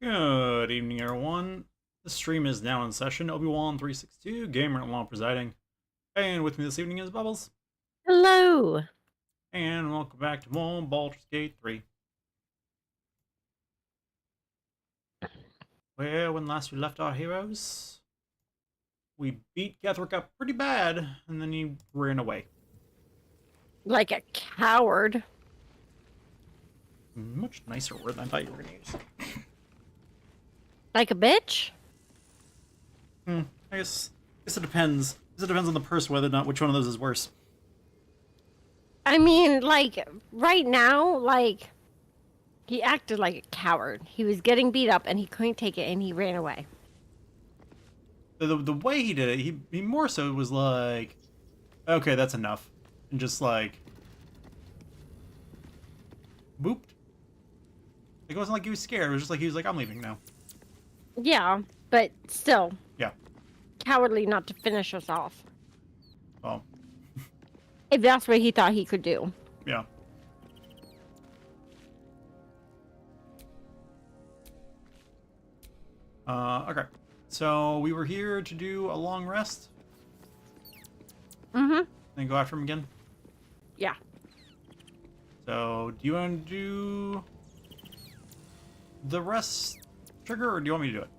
Good evening, everyone. The stream is now in session. Obi-Wan 362, Gamer and Law presiding. And with me this evening is Bubbles. Hello. And welcome back to more Baldur's Gate 3. Well, when last we left our heroes, we beat Ketheric up pretty bad, and then he ran away. Like a coward. Much nicer word than I thought you were going to use. Like a bitch? I guess it depends. It depends on the person whether or not which one of those is worse. I mean, like, right now, like, he acted like a coward. He was getting beat up and he couldn't take it and he ran away. The way he did it, he more so was like, okay, that's enough. And just like, booped. It wasn't like he was scared. It was just like he was like, I'm leaving now. Yeah, but still. Yeah. Cowardly not to finish us off. Well. If that's what he thought he could do. Yeah. Okay. So we were here to do a long rest. Mm-hmm. Then go after him again. Yeah. So do you want to do the rest trigger, or do you want me to do it?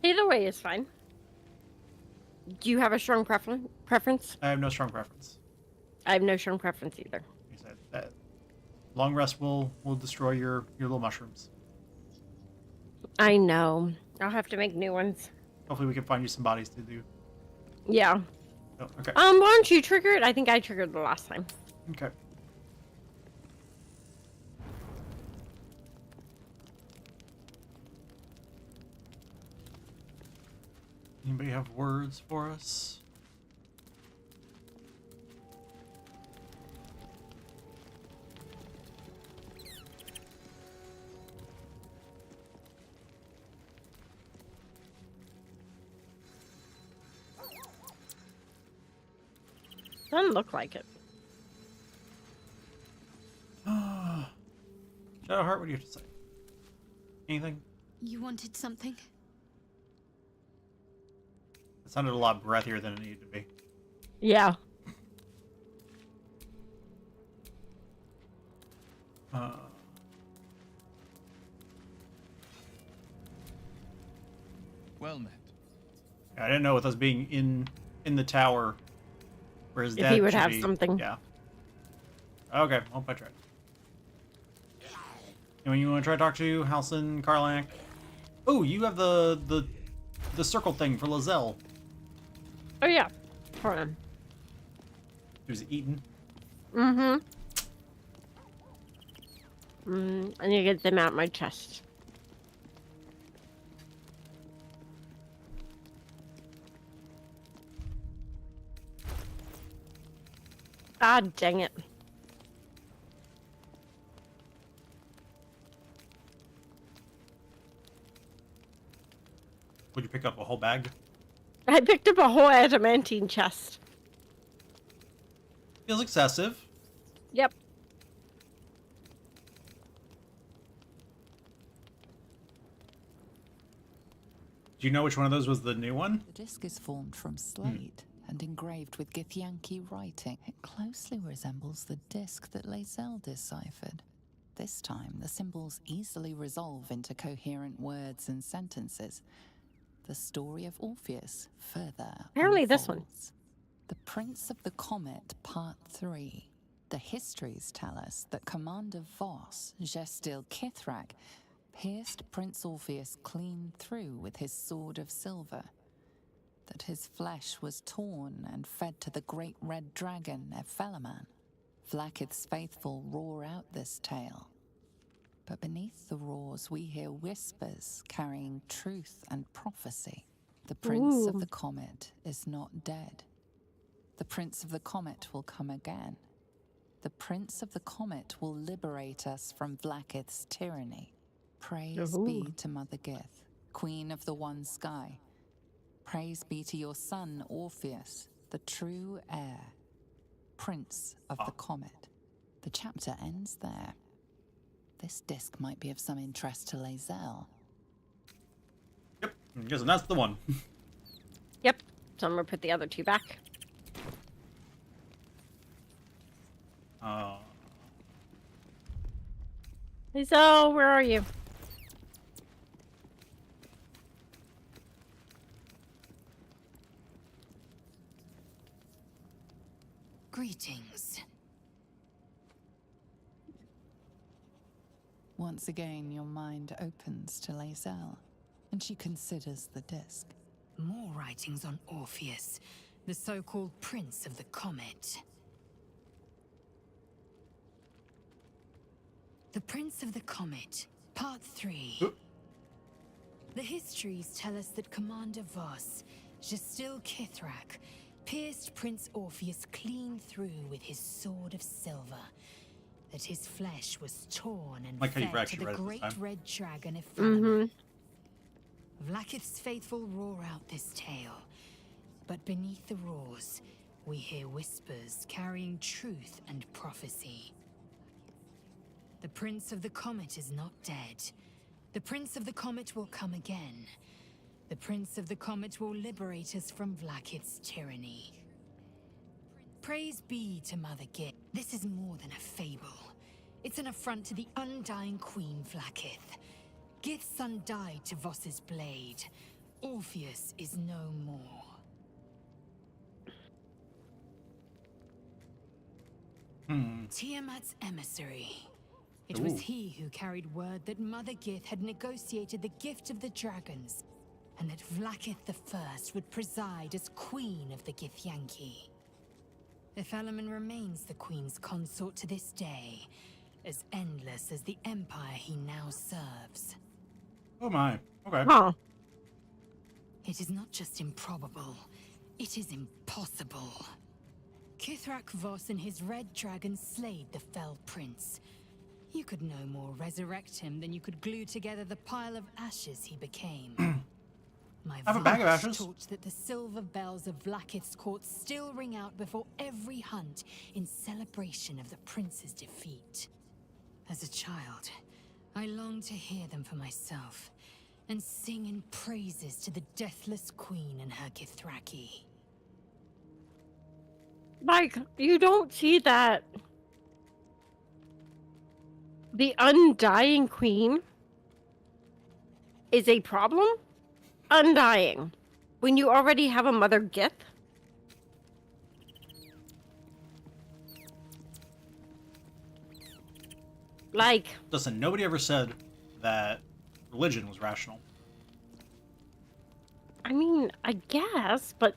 Either way is fine. Do you have a strong preference? I have no strong preference. I have no strong preference either. Like I said, that long rest will destroy your little mushrooms. I know. I'll have to make new ones. Hopefully we can find you some bodies to do. Yeah. Oh, okay. Why don't you trigger it? I think I triggered the last time. Okay. Anybody have words for us? Doesn't look like it. Shadowheart, what do you have to say? Anything? You wanted something? It sounded a lot breathier than it needed to be. Yeah. Well met. I didn't know with us being in the tower, where his If dad he would should have be. something. Yeah. Okay, well, I tried. And when you want to try to talk to Halson, Karlak. Oh, you have the circle thing for Lizelle. Oh yeah. Hold on. He was eaten. I need to get them out my chest. Ah, dang it. Would you pick up a whole bag? I picked up a whole adamantine chest. Feels excessive. Yep. Do you know which one of those was the new one? The disc is formed from slate and engraved with Githyanki writing. It closely resembles the disc that Lae'zel deciphered. This time, the symbols easily resolve into coherent words and sentences. The story of Orpheus further Apparently this one. unfolds. The Prince of the Comet, Part 3. The histories tell us that Commander Voss, Gestil Kithrak, pierced Prince Orpheus clean through with his sword of silver, that his flesh was torn and fed to the great red dragon Ephelaman. Vlaakith's faithful roar out this tale. But beneath the roars we hear whispers carrying truth and prophecy. The Prince of the Comet is not dead. The Prince of the Comet will come again. The Prince of the Comet will liberate us from Vlaakith's tyranny. Praise be to Mother Gith, Queen of the One Sky. Praise be to your son, Orpheus, the true heir, Prince of the Comet. The chapter ends there. This disc might be of some interest to Lae'zel. I'm guessing that's the one. Yep. So I'm gonna put the other two back. So, where are you? Greetings. Once again, your mind opens to Lae'zel, and she considers the disc. More writings on Orpheus, the so-called Prince of the Comet. The Prince of the Comet, Part 3. The histories tell us that Commander Voss, Ketheric, pierced Prince Orpheus clean through with his sword of silver, that his flesh was torn and Like how you've fed to actually the read it this great time. red dragon Ephemerson. Vlaakith's faithful roar out this tale, but beneath the roars, we hear whispers carrying truth and prophecy. The Prince of the Comet is not dead. The Prince of the Comet will come again. The Prince of the Comet will liberate us from Vlaakith's tyranny. Praise be to Mother Git. This is more than a fable. It's an affront to the undying Queen Vlaakith. Gith's son died to Voss's blade. Orpheus is no more. Tiamat's emissary. It was he who carried word that Mother Gith had negotiated the gift of the dragons, and that Vlaakith I would preside as Queen of the Githyanki. Ephemerson remains the Queen's consort to this day, as endless as the empire he now serves. Oh my. Okay. Huh. It is not just improbable, it is impossible. Ketheric Voss and his red dragon slayed the fell prince. You could no more resurrect him than you could glue together the pile of ashes he became. My I have a bag of vows ashes. taught that the silver bells of Vlaakith's court still ring out before every hunt in celebration of the prince's defeat. As a child, I longed to hear them for myself, and sing in praises to the deathless queen and her Githyanki. Like, you don't see that the undying queen is a problem? Undying. When you already have a Mother Gith? Like, Listen, nobody ever said that religion was rational. I mean, I guess, but...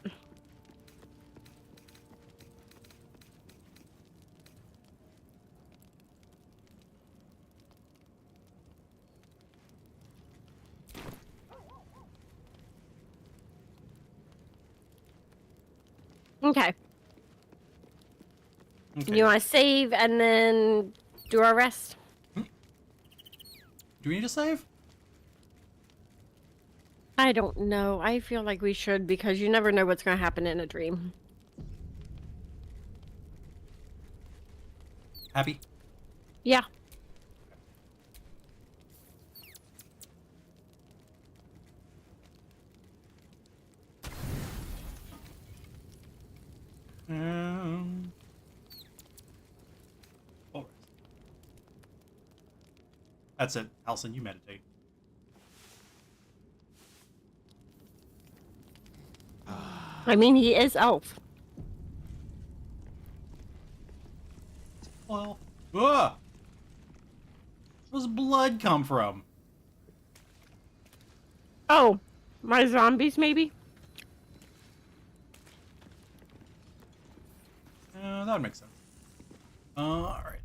Okay. Okay. You want to save and then do our rest? Do we need to save? I don't know. I feel like we should because you never know what's going to happen in a dream. Happy? Yeah. Oh. That's it. Alison, you meditate. I mean, he is elf. Well, ugh! Where's blood come from? Oh, my zombies, maybe? That would make sense. Alright.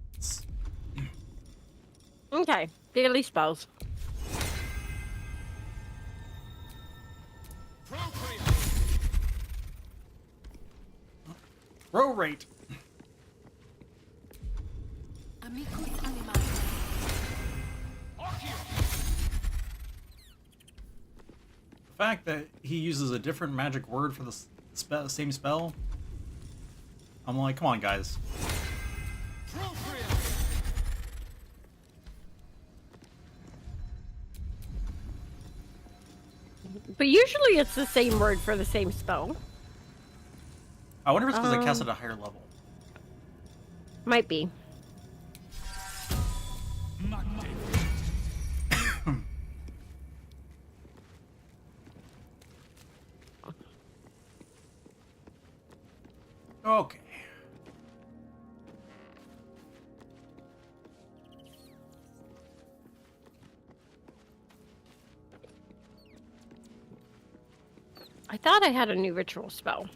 Okay. Daily spells. Row rate. Amicus animae. The fact that he uses a different magic word for the same spell, I'm like, come on, guys. But usually it's the same word for the same spell. I wonder if it's because I cast at a higher level. Might be. Okay. I thought I had a new ritual spell.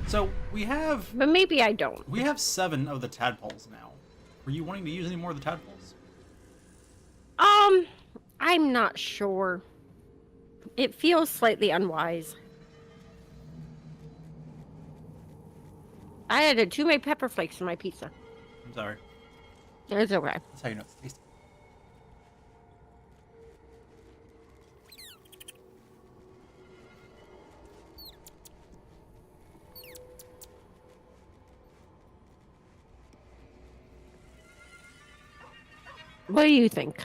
So we have But maybe I don't. 7 of the tadpoles now. Were you wanting to use any more of the tadpoles? I'm not sure. It feels slightly unwise. I added too many pepper flakes to my pizza. I'm sorry. It's okay. That's how you know it's tasty. What do you think?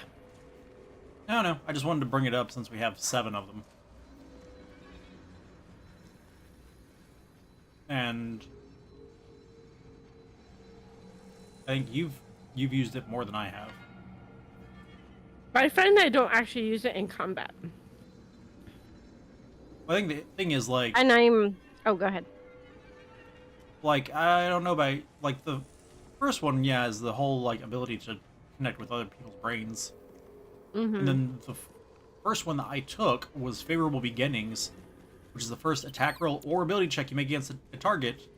No. I just wanted to bring it up since we have 7 of them. And I think you've used it more than I have. But I find that I don't actually use it in combat. I think the thing is, like, And I'm... Oh, go ahead. like I don't know about, like, the first one, yeah, is the whole, like, ability to connect with other people's brains. Mm-hmm. And then the first one that I took was Favorable Beginnings, which is the first attack roll or ability check you make against a target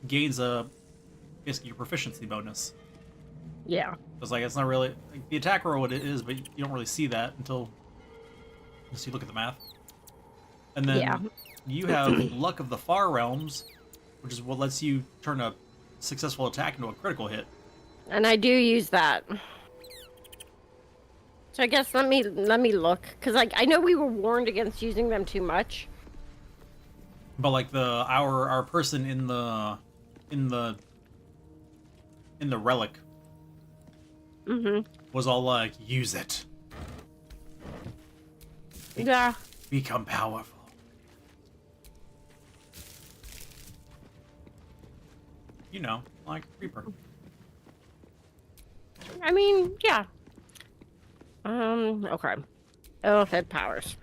gains basically your proficiency bonus. Yeah. It's like, it's not really, like, the attack roll what it is, but you don't really see that until you look at the math. And then Yeah. you have Luck of the Far Realms, which is what lets you turn a successful attack into a critical hit. And I do use that. So I guess let me look, because like I know we were warned against using them too much. But like our person in the relic was all like, use it. Yeah. Become powerful. You know, like Reaper. I mean, yeah. Okay. Elephant powers.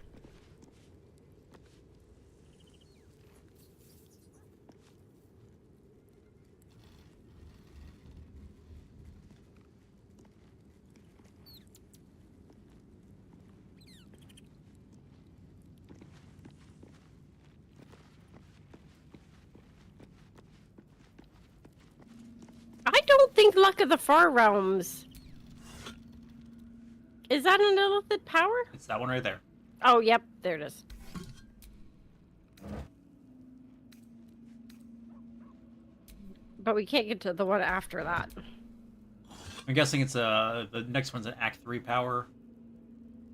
I don't think Luck of the Far Realms. Is that an elephant power? It's that one right there. Oh, yep, there it is. But we can't get to the one after that. I'm guessing it's the next one's an Act 3 power.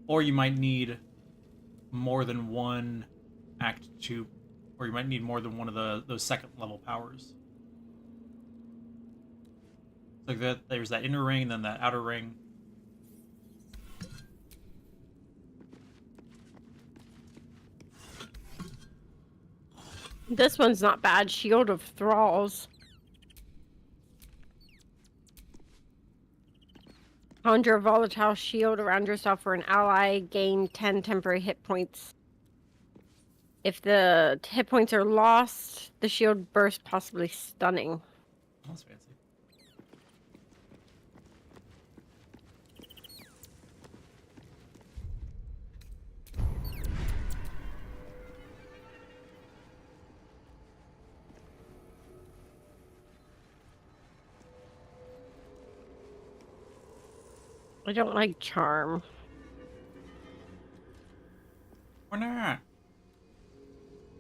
Or you might need more than one Act 2, or you might need more than one of those second level powers. Like that, there's that inner ring, and then that outer ring. This one's not bad. Shield of Thralls. Conjure a volatile shield around yourself or an ally. Gain 10 temporary hit points. If the hit points are lost, the shield bursts, possibly stunning. That's fancy. I don't like charm. Or not?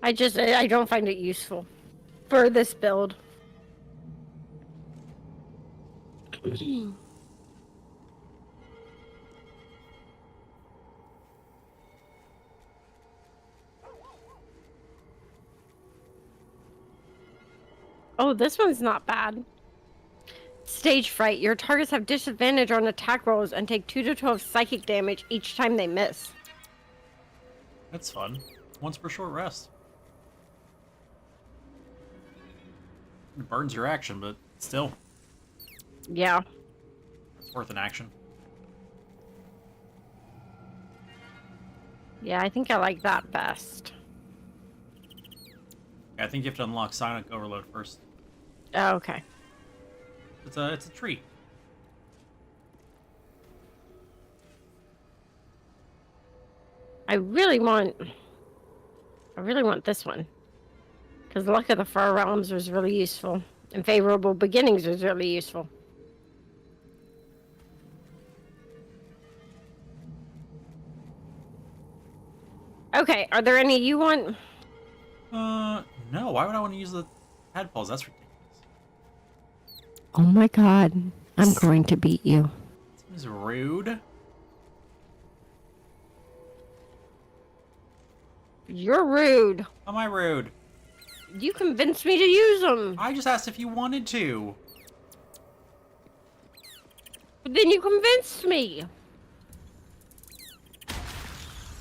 I don't find it useful for this build. Oh, this one's not bad. stage fright. Your targets have disadvantage on attack rolls and take 2 to 12 psychic damage each time they miss. That's fun. Once per short rest. It burns your action, but still, Yeah. it's worth an action. Yeah, I think I like that best. Yeah, I think you have to unlock Sonic Overload first. Oh, okay. It's a treat. I really want this one. Because Luck of the Far Realms was really useful. And Favorable Beginnings was really useful. Okay, are there any you want? No. Why would I want to use the tadpoles? That's ridiculous. Oh my god. I'm going to beat you. Seems rude. You're rude. How am I rude? You convinced me to use them. I just asked if you wanted to. But then you convinced me.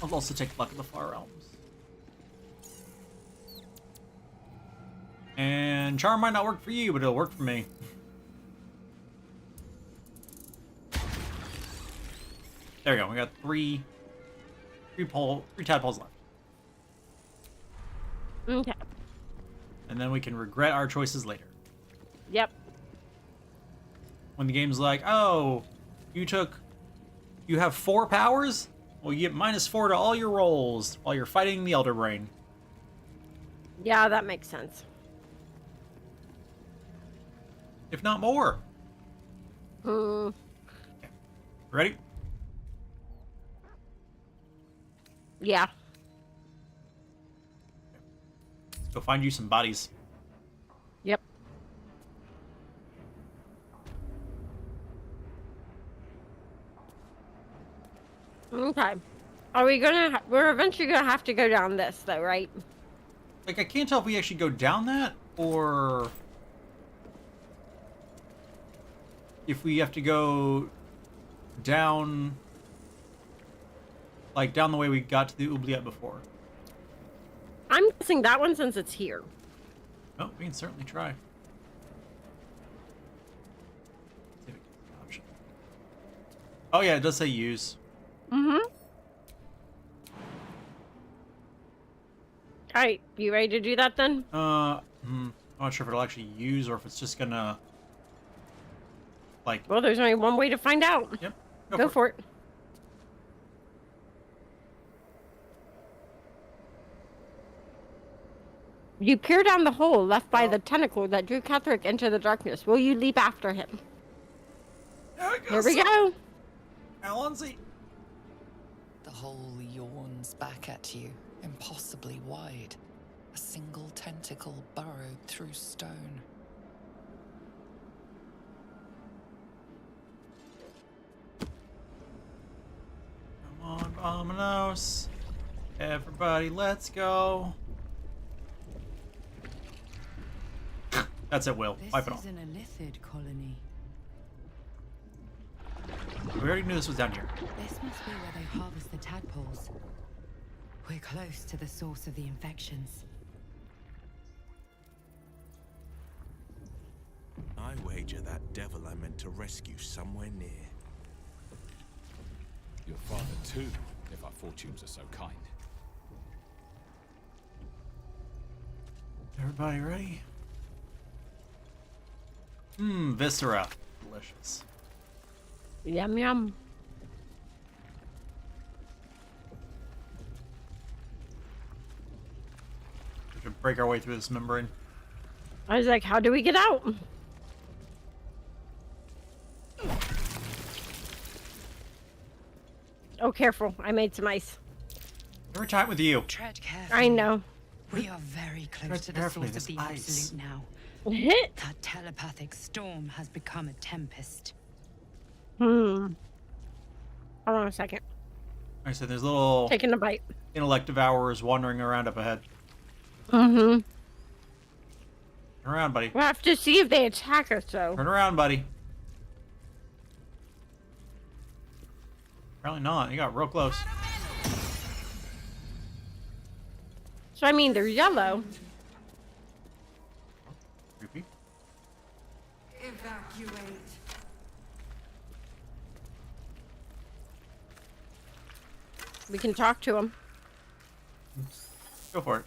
I'll also take Luck of the Far Realms. And Charm might not work for you, but it'll work for me. There we go. We got three tadpoles left. Okay. And then we can regret our choices later. Yep. When the game's like, oh, you have 4 powers? Well, you get -4 to all your rolls while you're fighting the Elder Brain. Yeah, that makes sense. If not more. Hmm. Ready? Yeah. Let's go find you some bodies. Yep. Okay. Are we gonna... We're eventually gonna have to go down this, though, right? Like, I can't tell if we actually go down that, or if we have to go down, like, down the way we got to the Oubliette before. I'm guessing that one since it's here. Oh, we can certainly try. See if it gives an option. Oh yeah, it does say use. Mm-hmm. Alright, you ready to do that then? I'm not sure if it'll actually use or if it's just gonna, like... Well, there's only one way to find out. Yep. Go for it. You peer down the hole left by the tentacle that drew Ketheric into the darkness. Will you leap after him? Here we go. Alonzi. The hole yawns back at you, impossibly wide. A single tentacle burrowed through stone. Come on, Vominos. Everybody, let's go. That's it, Will. Wipe it off. This is an Illithid colony. We already knew this was down here. This must be where they harvest the tadpoles. We're close to the source of the infections. I wager that devil I meant to rescue somewhere near. Your father too, if our fortunes are so kind. Everybody ready? Viscera. Delicious. Yum, yum. We should break our way through this membrane. I was like, how do we get out? Oh, careful. I made some ice. Every time with you. Tread carefully. I know. We are very close Tread to the carefully, source of this the ice. absolute now. Hit. That telepathic storm has become a tempest. Hold on a second. I said there's little Taking a bite. intellect devourers wandering around up ahead. Mm-hmm. Turn around, buddy. We'll have to see if they attack us, though. Turn around, buddy. Apparently not. You got real close. So I mean, they're yellow. Creepy. Evacuate. We can talk to them. Go for it.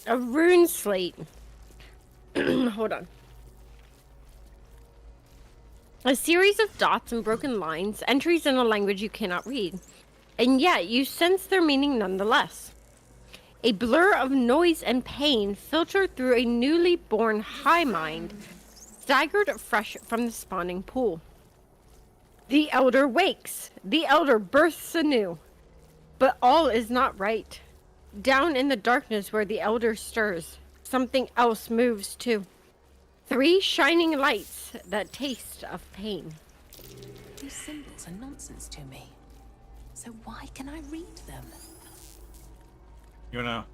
A rune slate. Hold on. A series of dots and broken lines, entries in a language you cannot read. And yet you sense their meaning nonetheless. A blur of noise and pain filtered through a newly born high mind, staggered fresh from the spawning pool. The elder wakes. The elder bursts anew. But all is not right. Down in the darkness where the elder stirs, something else moves too. 3 shining lights that taste of pain. These symbols are nonsense to me. So why can I read them? You wanna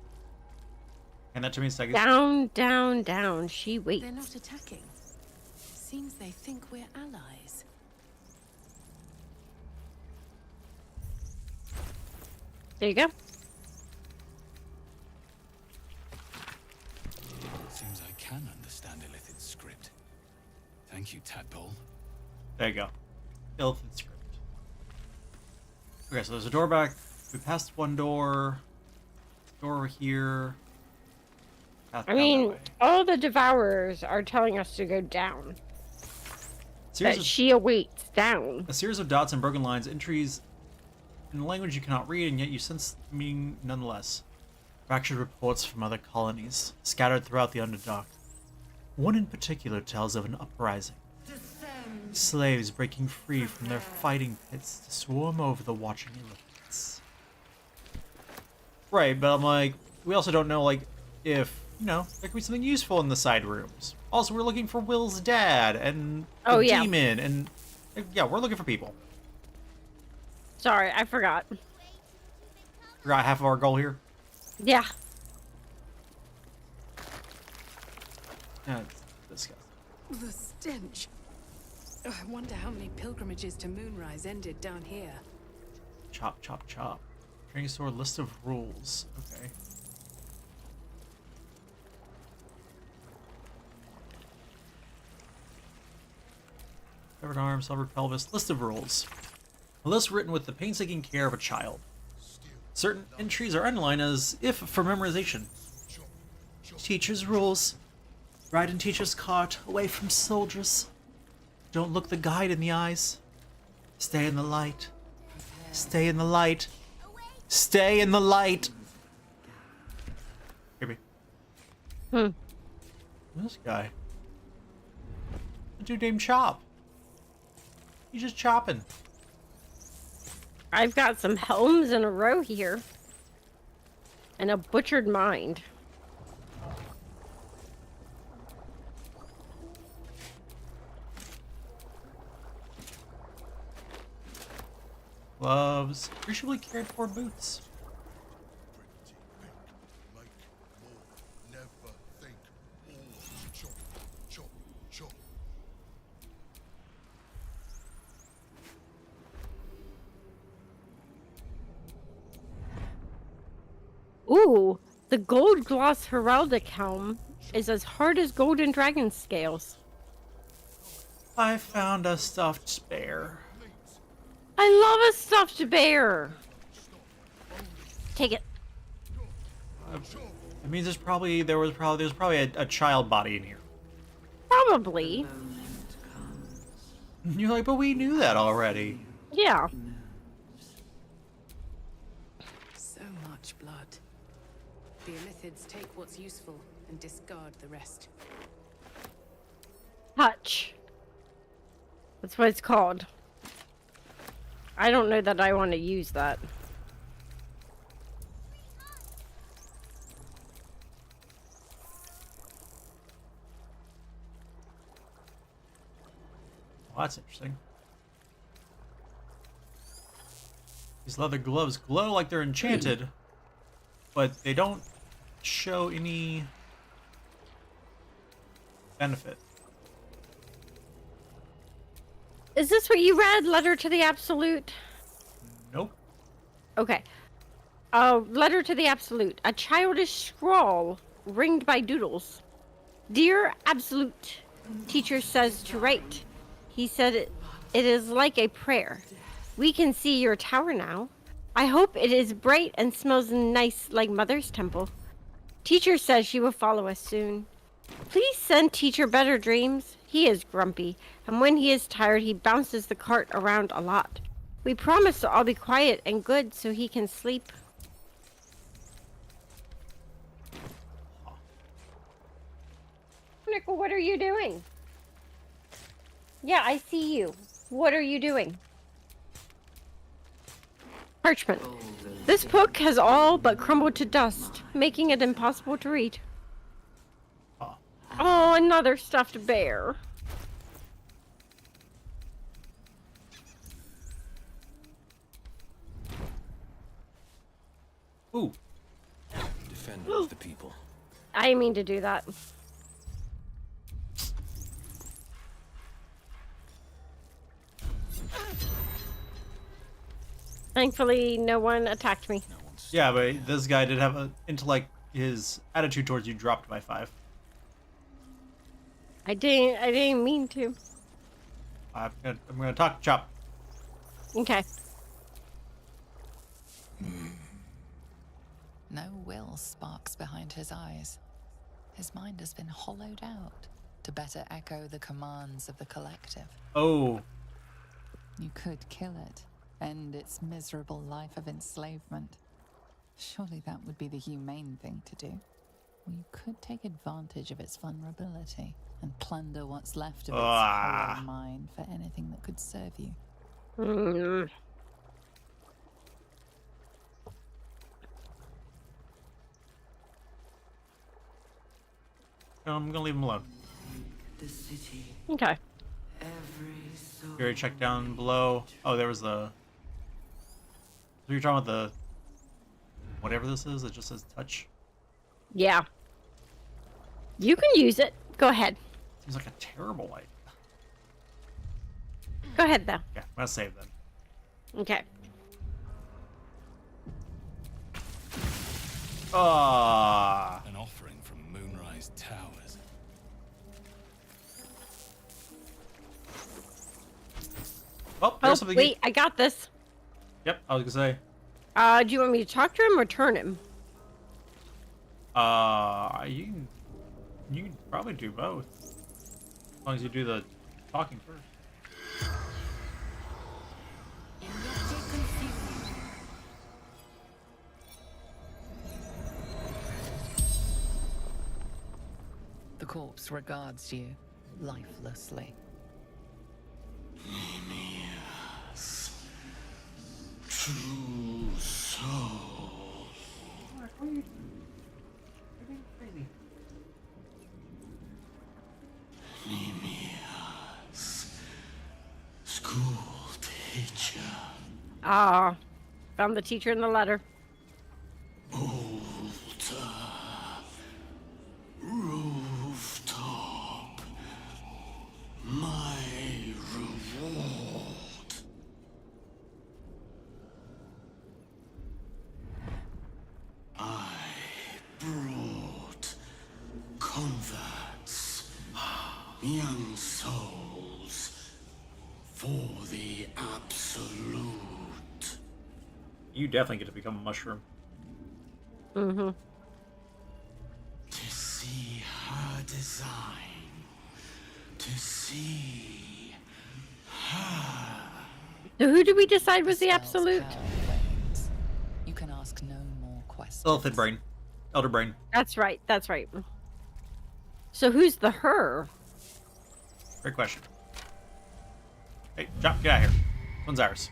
hand that to me in a second? Down, down, down, she waits. They're not attacking. Seems they think we're allies. There you go. Seems I can understand Illithid's script. Thank you, Tadpole. There you go. Illithid script. Okay, so there's a door back. We passed one door. Door over here. Path I down that mean, way. all the devourers are telling us to go down. Series That of- she awaits down. A series of dots and broken lines, entries in a language you cannot read, and yet you sense meaning nonetheless. Fractured reports from other colonies, scattered throughout the Underdark. One in particular tells of an uprising. Slaves breaking free from their fighting pits to swarm over the watching Illithids. Right, but I'm like, we also don't know, like, if, you know, there could be something useful in the side rooms. Also, we're looking for Will's dad, and the Oh, yeah. demon, and, yeah, we're looking for people. Sorry, I forgot. Forgot half of our goal here. Yeah. That's disgusting. The stench. Oh, I wonder how many pilgrimages to Moonrise ended down here. Chop, chop, chop. Training sword list of rules. Okay. Severed arm, severed pelvis. List of rules. A list written with the painstaking care of a child. Certain entries are underlined as if for memorization. Teacher's rules. Ride in teacher's cart, away from soldiers. Don't look the guide in the eyes. Stay in the light. Stay in the light. Stay in the light. Creepy. This guy. A dude named Chop. He's just chopping. I've got some helms in a row here. And a butchered mind. Gloves. Appreciably cared for boots. Never think all. Chop, chop, chop. Ooh, the gold gloss heraldic helm is as hard as golden dragon scales. I found a stuffed bear. I love a stuffed bear. Take it. It means there's probably a child body in here. Probably. You're like, but we knew that already. Yeah. So much blood. The Illithids take what's useful and discard the rest. Hutch. That's what it's called. I don't know that I want to use that. Well, that's interesting. These leather gloves glow like they're enchanted, but they don't show any benefit. Is this what you read? Letter to the Absolute? Nope. Okay. Letter to the Absolute. A childish scrawl ringed by doodles. Dear Absolute, teacher says to write. He said it is like a prayer. We can see your tower now. I hope it is bright and smells nice like Mother's temple. Teacher says she will follow us soon. Please send teacher better dreams. He is grumpy, and when he is tired, he bounces the cart around a lot. We promise to all be quiet and good so he can sleep. Nickel, what are you doing? Yeah, I see you. What are you doing? Parchment. This book has all but crumbled to dust, making it impossible to read. Oh, another stuffed bear. Ooh. Defender of the people. I didn't mean to do that. Thankfully, no one attacked me. Yeah, but this guy did have a intellect. His attitude towards you dropped by 5. I didn't mean to. I'm gonna talk to Chop. Okay. No will sparks behind his eyes. His mind has been hollowed out to better echo the commands of the collective. Oh. You could kill it, end its miserable life of enslavement. Surely that would be the humane thing to do. Or you could take advantage of its vulnerability and plunder what's left of its hollow mind for anything that could serve you. I'm gonna leave him alone. Okay. You already checked down below. Oh, there was the. So you're talking about the. Whatever this is, it just says touch. Yeah. You can use it. Go ahead. Seems like a terrible light. Go ahead, though. Okay, I'm gonna save then. Okay. Ah. An offering from Moonrise Towers. Oh, Oh, there's something. wait, I got this. Yep, I was gonna say. Do you want me to talk to him or turn him? You can probably do both. As long as you do the talking first. The corpse regards you lifelessly. True soul. Nimias, school teacher. Ah, found the teacher in the letter. Altar, rooftop, my reward. I brought converts, young souls, for the absolute. You definitely get to become a mushroom. Mm-hmm. To see her design, to see her. So who did we decide was the Spell's absolute? power wanes. You can ask no more questions. Elephant brain. Elder brain. That's right. That's right. So who's the her? Great question. Hey, Chop, get out of here. This one's ours.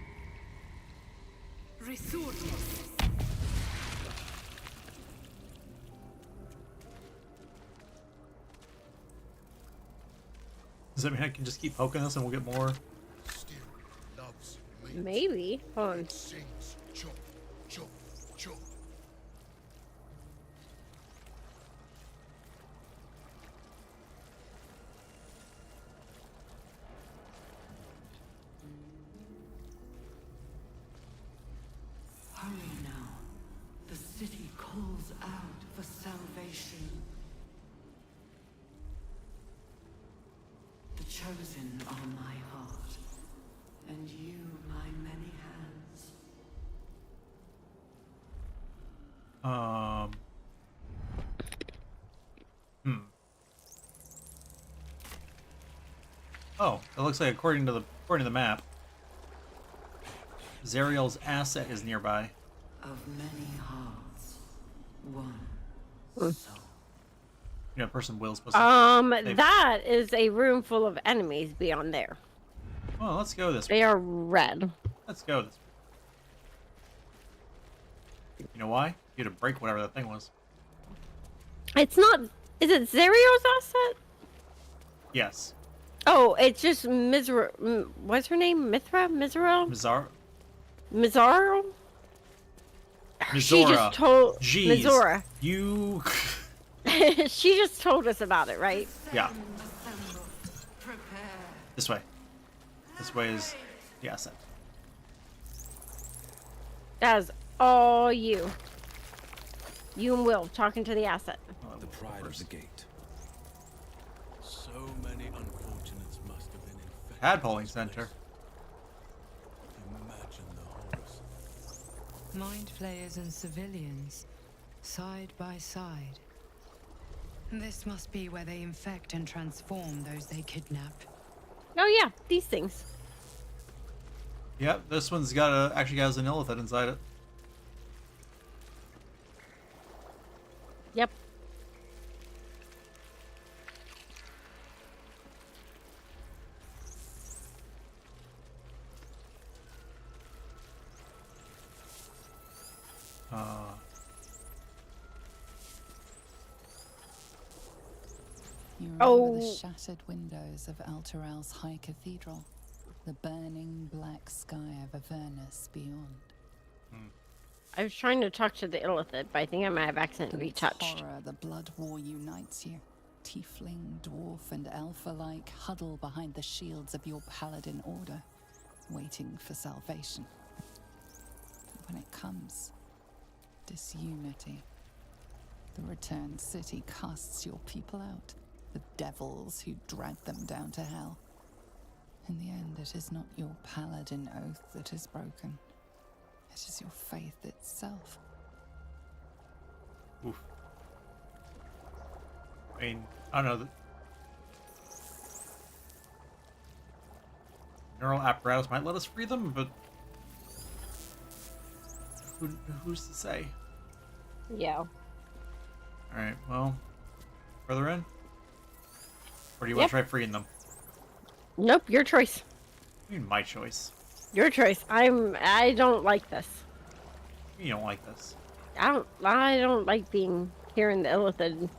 Does that mean I can just keep poking this and we'll get more? Still loves me. Maybe. Hold on. Sings chop, chop, chop. chosen are my heart, and you my many hands. Oh, it looks like according to the map, Zariel's asset is nearby. Of many hearts, one soul. You know, a person will supposed to. That is a room full of enemies beyond there. Well, let's go this way. They are red. Let's go this way. You know why? You had to break whatever that thing was. It's not. Is it Zariel's asset? Yes. Oh, it's just what's her name? Mithra? Mizrael? Mizar. She just told Jeez. Mizora. You. She just told us about it, right? Yeah. This way. This way is the asset. That is all you. You and Will talking to the asset. The pride of the gate. So many unfortunates must have been infected. Tadpoling center. Imagine the horrors. Mind flayers and civilians, side by side. This must be where they infect and transform those they kidnap. Oh yeah, these things. Yep, this one's got actually has an illithid inside it. Yep. You remember the shattered windows of Alteral's High Cathedral, the burning black sky of Avernus beyond. I was trying to talk to the illithid, but I think I might have accidentally Its touched. horror, the blood war unites you. Tiefling, dwarf, and elf alike huddle behind the shields of your paladin order, waiting for salvation. When it comes, disunity. The returned city casts your people out, the devils who drag them down to hell. In the end, it is not your paladin oath that is broken. It is your faith itself. Oof. I mean, I don't know. Neural apparatus might let us free them, but who's to say? Yeah. Alright, well, further in? Or do you want to try freeing them? Nope, your choice. I mean, my choice. Your choice. I don't like this. You don't like this. I don't like being here in the illithid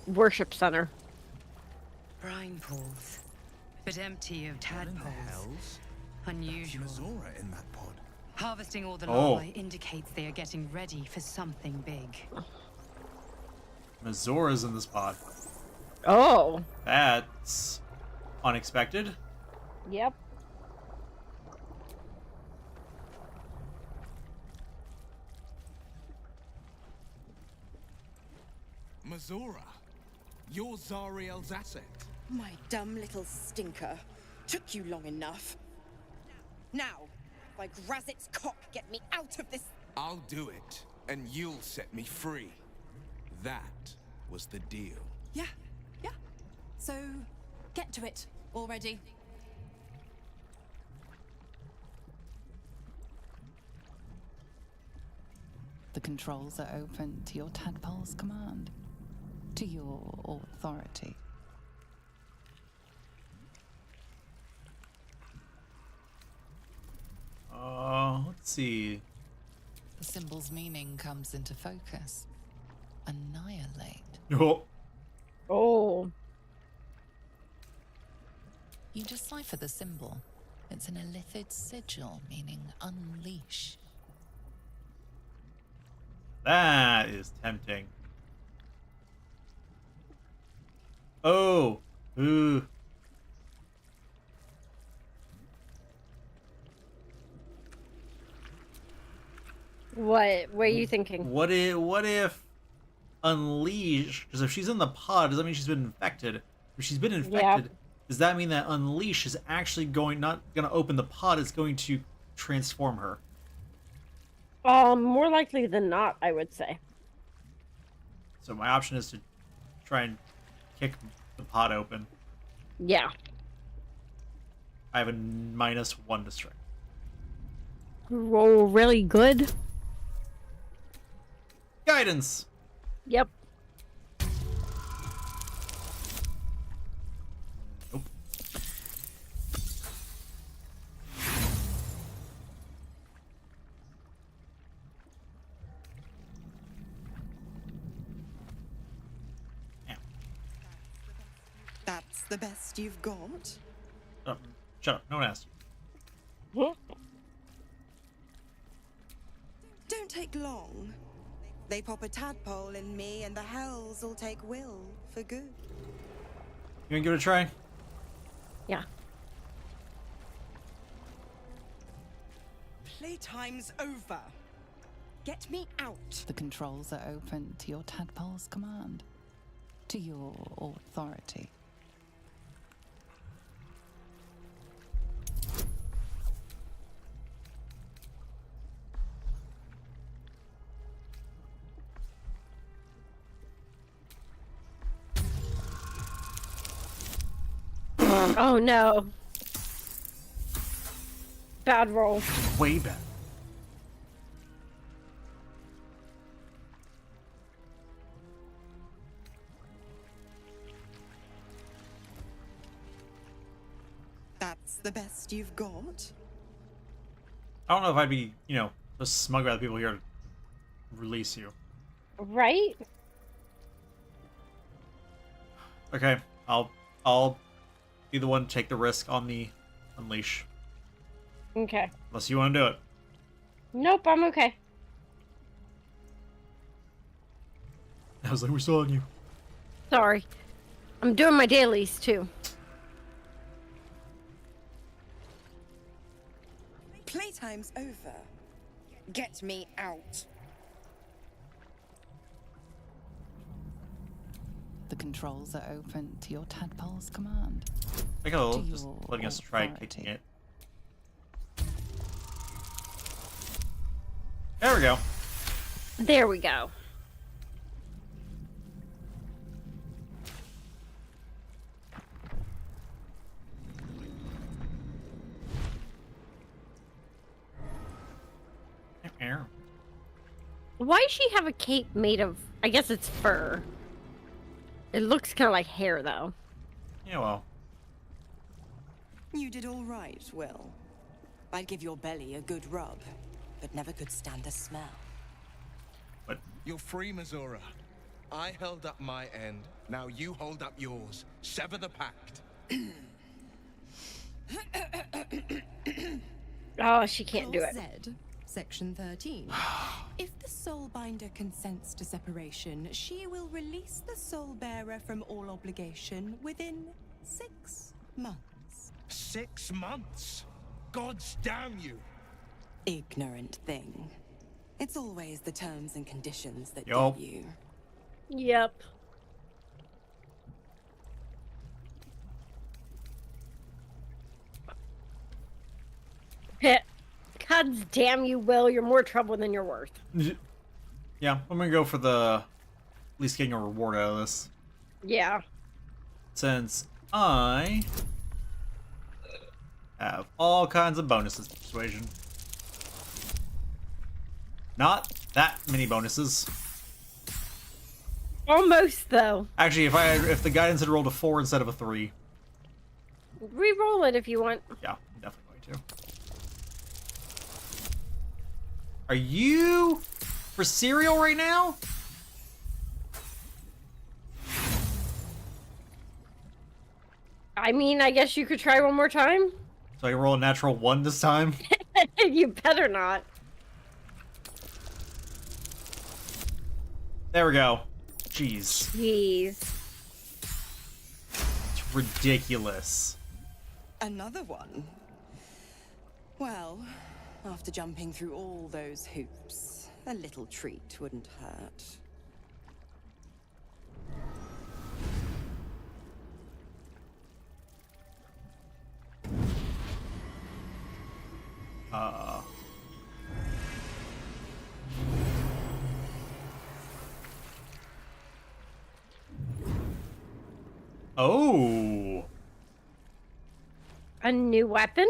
worship center. Brine pools, but empty of What in the tadpoles. hells? Unusual. Mazora in that pod. Harvesting all the Oh. larvae indicates they are getting ready for something big. Mazora's in this pod. Oh. That's unexpected. Yep. Mazora, you're Zariel's asset. My dumb little stinker. Took you long enough. Now, by Grazit's cock, get me out of this. I'll do it, and you'll set me free. That was the deal. Yeah. So, get to it already. The controls are open to your tadpole's command, to your authority. Let's see. The symbol's meaning comes into focus. Annihilate. Oh, Oh. You decipher the symbol. It's an illithid sigil, meaning unleash. that is tempting. Oh, ooh. What are you thinking? What if unleash? Because if she's in the pod, does that mean she's been infected? If she's been infected, does that mean that Unleash is actually not going to open the pod, it's going to transform her? More likely than not, I would say. So my option is to try and kick the pod open. Yeah. I have a -1 to strength. Roll really good. Guidance! Yep. Nope. That's the best you've got? Oh, shut up. No one asked you. Don't take long. They pop a tadpole in me and the hells will take Will for good. You want to give it a try? Yeah. Playtime's over. Get me out. The controls are open to your tadpole's command. To your authority. Oh no. Bad roll. Way bad. That's the best you've got? I don't know if I'd be, so smug about the people here to release you. Right? Okay, I'll be the one to take the risk on the Unleash. Okay. Unless you want to do it. Nope, I'm okay. I was like, we're still on you. Sorry. I'm doing my dailies too. Playtime's over. Get me out. The controls are open to your tadpole's command. I go, To just your letting us try authority. kicking it. There we go. There we go. Why does she have a cape made of, I guess it's fur. It looks kind of like hair, though. Yeah, well. You did all right, Will. I'd give your belly a good rub, but never could stand the smell. But You're free, Missoura. I held up my end. Now you hold up yours. Sever the pact. Oh, she can't do it. Z, Section 13. If the Soulbinder consents to separation, she will release the Soul Bearer from all obligation within 6 months. 6 months? Gods damn you! Ignorant thing. It's always the terms and conditions that Yup. get you. Yep. God damn you, Will. You're more trouble than you're worth. yeah, I'm gonna go for the at least getting a reward out of this. Yeah. Since I have all kinds of bonuses to persuasion. Not that many bonuses. Almost, though. Actually, if the guidance had rolled a 4 instead of a 3. Re-roll it if you want. Yeah, I'm definitely going to. Are you for cereal right now? I mean, I guess you could try one more time. So I can roll a natural 1 this time? You better not. There we go. Jeez. Jeez. It's ridiculous. Another one? Well, after jumping through all those hoops, a little treat wouldn't hurt. Oh. A new weapon?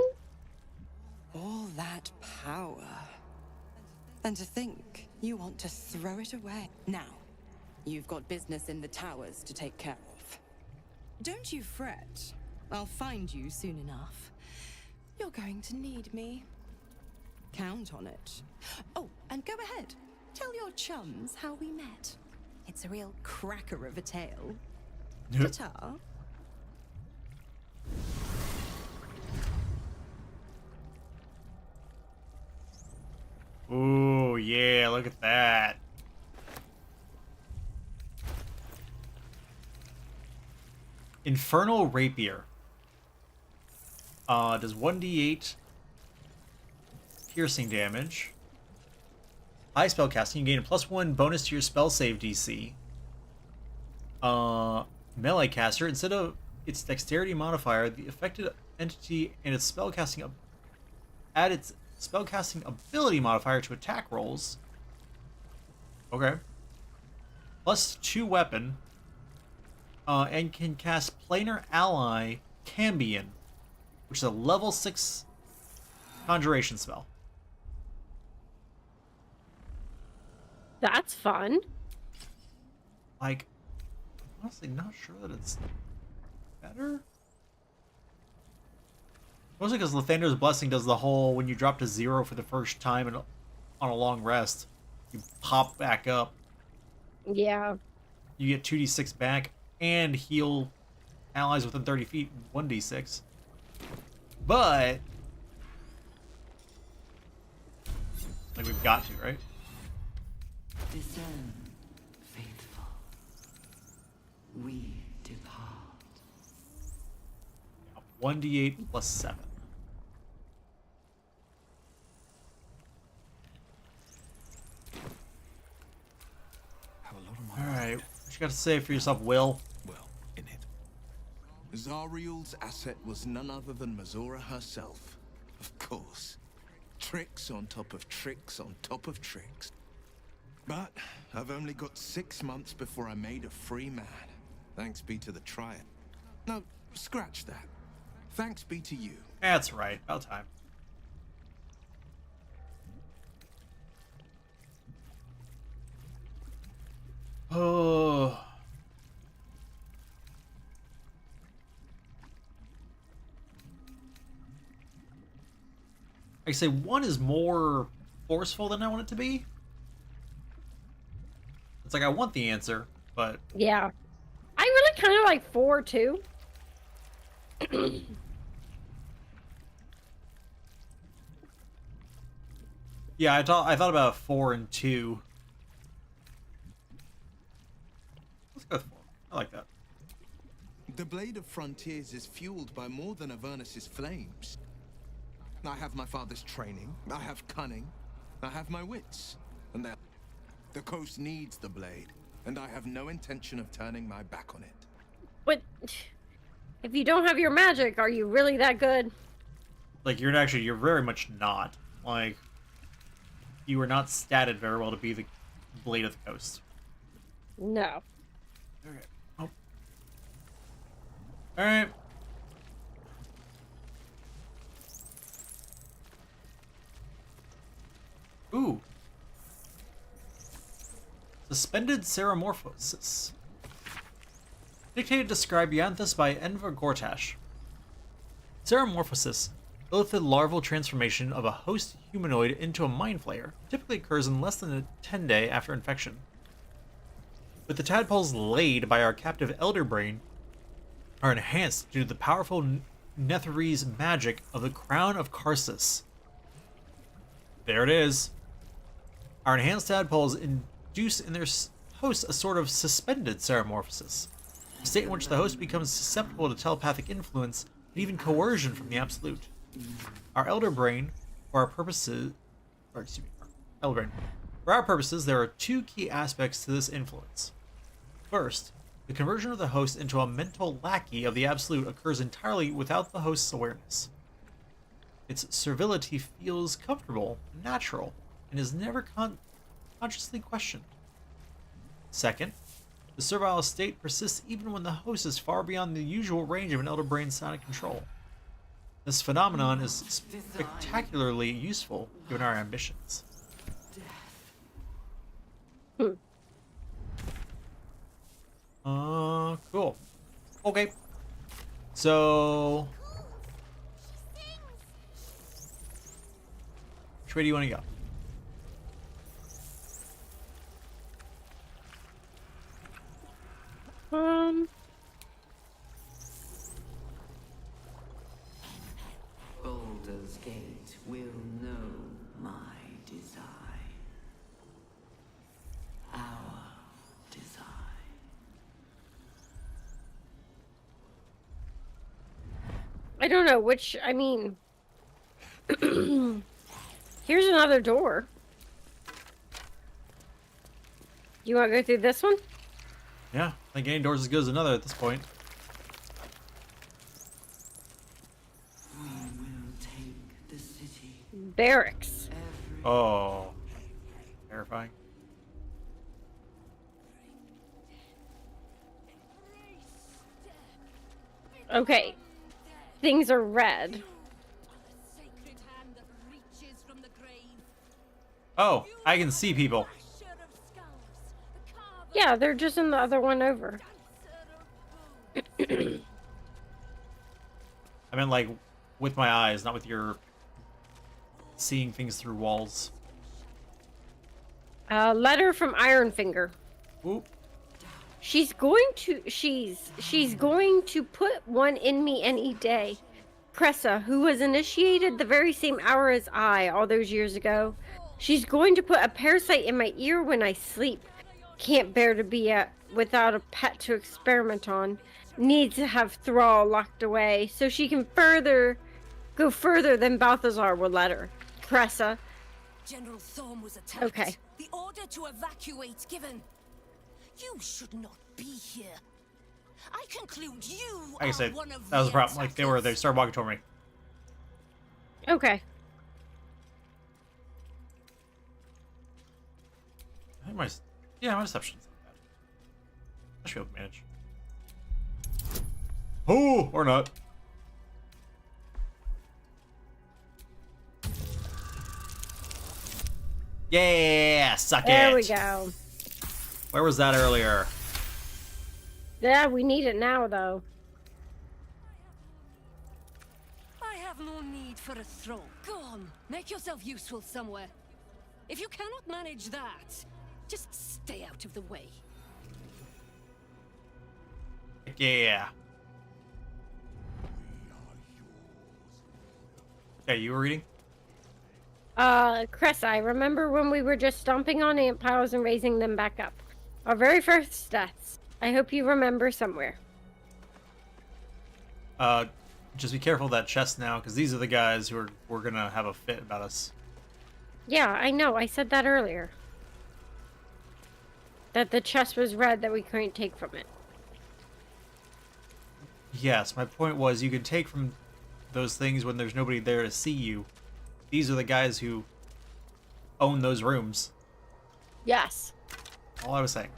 All that power. And to think you want to throw it away. Now, you've got business in the towers to take care of. Don't you fret. I'll find you soon enough. You're going to need me. Count on it. Oh, and go ahead. Tell your chums how we met. It's a real cracker of a tale. Ta-ta. Ooh, yeah, look at that. Infernal Rapier. Does 1d8 piercing damage. High spell casting, you gain a +1 bonus to your spell save DC. Melee caster, instead of its dexterity modifier, the affected entity and its spellcasting add its spellcasting ability modifier to attack rolls. Okay. +2 weapon. And can cast Planar Ally Cambion, which is a level 6 conjuration spell. That's fun. Like, I'm honestly not sure that it's better. Mostly because Lathander's Blessing does the whole, when you drop to 0 for the first time and on a long rest, you pop back up. Yeah. You get 2d6 back and heal allies within 30 feet 1d6. But, like, we've got to, right? Discern, faithful. We depart. 1d8 +7. Alright, what you got to say for yourself, Will? Well, in it. Zariel's asset was none other than Mazora herself. Of course. Tricks on top of tricks on top of tricks. But I've only got 6 months before I'm made a free man. Thanks be to the Triad. No, scratch that. Thanks be to you. That's right, about time. Oh. I say 1 is more forceful than I want it to be. It's like I want the answer, but Yeah. I really kind of like 4 too. yeah, I thought about 4 and 2. Let's go with 4. I like that. The Blade of Frontiers is fueled by more than Avernus's flames. I have my father's training, I have cunning, I have my wits, and the coast needs the blade, and I have no intention of turning my back on it. But if you don't have your magic, are you really that good? Like, you're very much not. Like, you were not statted very well to be the Blade of the Coast. No. Okay. Oh. Alright. Ooh. Suspended Ceramorphosis. Dictated to Scribianthus by Enver Gortash. Ceramorphosis, illithid larval transformation of a host humanoid into a mind flayer, typically occurs in less than a 10 day after infection. With the tadpoles laid by our captive elder brain, are enhanced due to the powerful Netherese magic of the Crown of Karsus. There it is. Our enhanced tadpoles induce in their hosts a sort of suspended ceramorphosis, a state in which the host becomes susceptible to telepathic influence and even coercion from the Absolute. Our elder brain, for our purposes, there are 2 key aspects to this influence. First, the conversion of the host into a mental lackey of the Absolute occurs entirely without the host's awareness. Its servility feels comfortable, natural, and is never consciously questioned. Second, The servile state persists even when the host is far beyond the usual range of an elder brain's sonic control. This phenomenon is spectacularly useful given our ambitions. Cool. Okay. So, which way do you want to go? Baldur's Gate will know my design. Our design. I don't know which, I mean... Here's another door. You want to go through this one? Yeah, I think any door's as good as another at this point. We will take the city. Barracks. Oh. Terrifying. Okay. Things are red. Oh, I can see people. Yeah, they're just in the other one over. I meant like with my eyes, not with your seeing things through walls. Letter from Ironfinger. Oop. She's going to put one in me any day. Cressa, who was initiated the very same hour as I all those years ago. She's going to put a parasite in my ear when I sleep. Can't bear to be without a pet to experiment on. Needs to have Thrall locked away so she can go further than Balthazar will let her. Cressa. General Thorm was attacked. Okay. The order to evacuate given. You should not be here. I conclude you Like I said, are one of that was the the problem. Like attackers. they started walking toward me. Okay. I think my deception's not bad. I should be able to manage. Oh, or not. Yeah, suck it. There we go. Where was that earlier? Yeah, we need it now, though. I have no need for a throw. Go on, make yourself useful somewhere. If you cannot manage that, just stay out of the way. Yeah. Okay, you were reading? Cressa, I remember when we were just stomping on ant piles and raising them back up. Our very first deaths. I hope you remember somewhere. Just be careful of that chest now, because these are the guys who we're gonna have a fit about us. Yeah, I know. I said that earlier. That the chest was red that we couldn't take from it. Yes, my point was you can take from those things when there's nobody there to see you. These are the guys who own those rooms. Yes. All I was saying.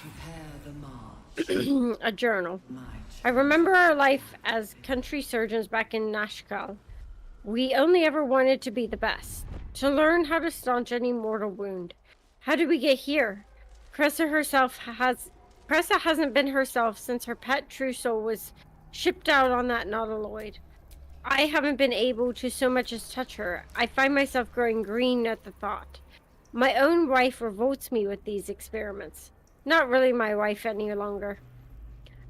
Prepare the march. A journal. My I remember our life as country surgeons back in Nashkel. We only ever wanted to be the best. To learn how to staunch any mortal wound. How did we get here? Cressa hasn't been herself since her pet true soul was shipped out on that nautiloid. I haven't been able to so much as touch her. I find myself growing green at the thought. My own wife revolts me with these experiments. Not really my wife any longer.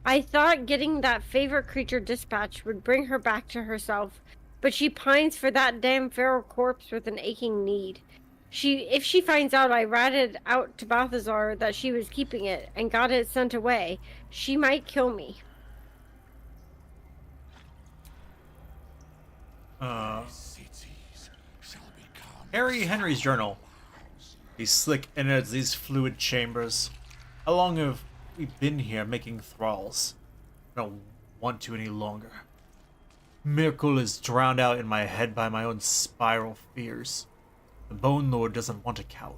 I thought getting that favorite creature dispatch would bring her back to herself, but she pines for that damn feral corpse with an aching need. If she finds out I ratted out to Balthazar that she was keeping it and got it sent away, she might kill me. Harry Henry's journal. These slick innards, these fluid chambers. How long have we been here making thralls? I don't want to any longer. Miracle is drowned out in my head by my own spiral fears. The Bone Lord doesn't want a coward.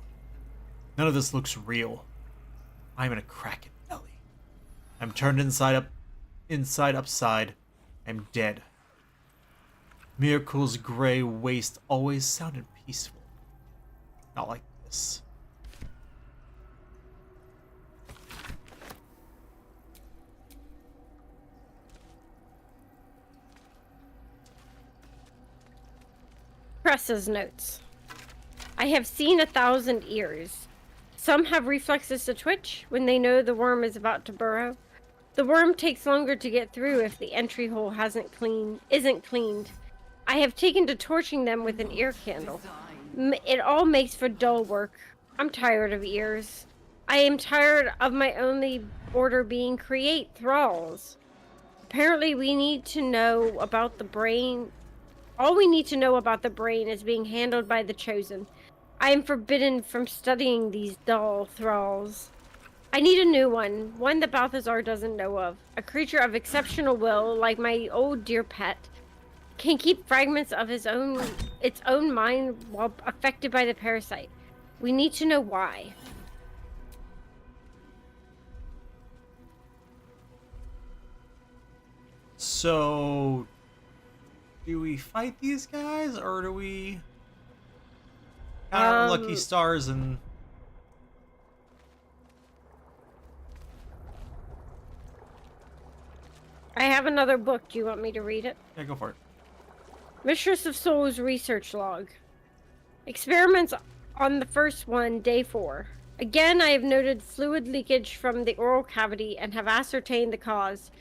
None of this looks real. I'm in a crack in belly. I'm turned inside upside. I'm dead. Miracle's gray waste always sounded peaceful. Not like this. Press's notes. I have seen 1,000 ears. Some have reflexes to twitch when they know the worm is about to burrow. The worm takes longer to get through if the entry hole isn't cleaned. I have taken to torching them with an ear candle. It all makes for dull work. I'm tired of ears. I am tired of my only order being create thralls. Apparently we need to know about the brain. All we need to know about the brain is being handled by the Chosen. I am forbidden from studying these dull thralls. I need a new one that Balthazar doesn't know of. A creature of exceptional will, like my old dear pet, can keep fragments of its own mind while affected by the parasite. We need to know why. So, do we fight these guys, or do we count our lucky stars and... I have another book. Do you want me to read it? Yeah, go for it. Mistress of Souls research log. Experiments on the first one, day 4. Again, I have noted fluid leakage from the oral cavity and have ascertained the cause.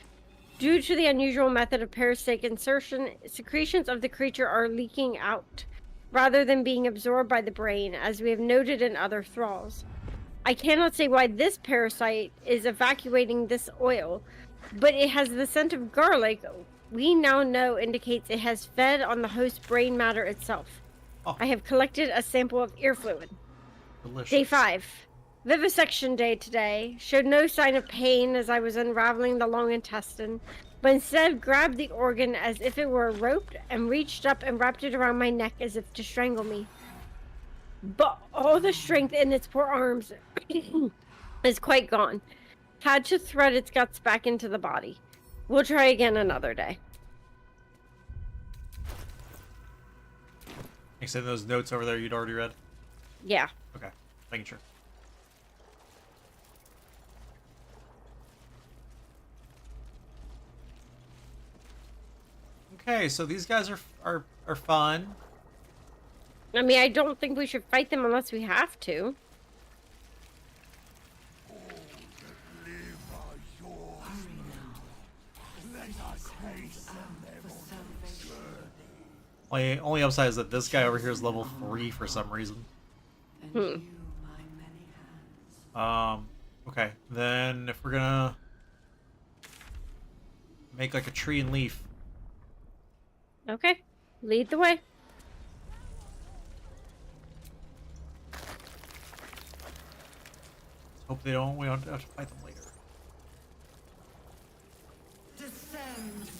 Due to the unusual method of parasitic insertion, secretions of the creature are leaking out, rather than being absorbed by the brain, as we have noted in other thralls. I cannot say why this parasite is evacuating this oil, but it has the scent of garlic we now know indicates it has fed on the host brain matter itself. Oh. I have collected a sample of ear fluid. Delicious. Day 5. Vivisection day today. Showed no sign of pain as I was unraveling the long intestine, but instead grabbed the organ as if it were roped and reached up and wrapped it around my neck as if to strangle me. But all the strength in its poor arms is quite gone. Had to thread its guts back into the body. We'll try again another day. You said those notes over there you'd already read? Yeah. Okay, making sure. Okay, so these guys are fun. I mean, I don't think we should fight them unless we have to. Only upside is that this guy over here is level 3 for some reason. Okay, then if we're gonna make like a tree and leaf. Okay, lead the way. Hope we don't have to fight them later. Descend.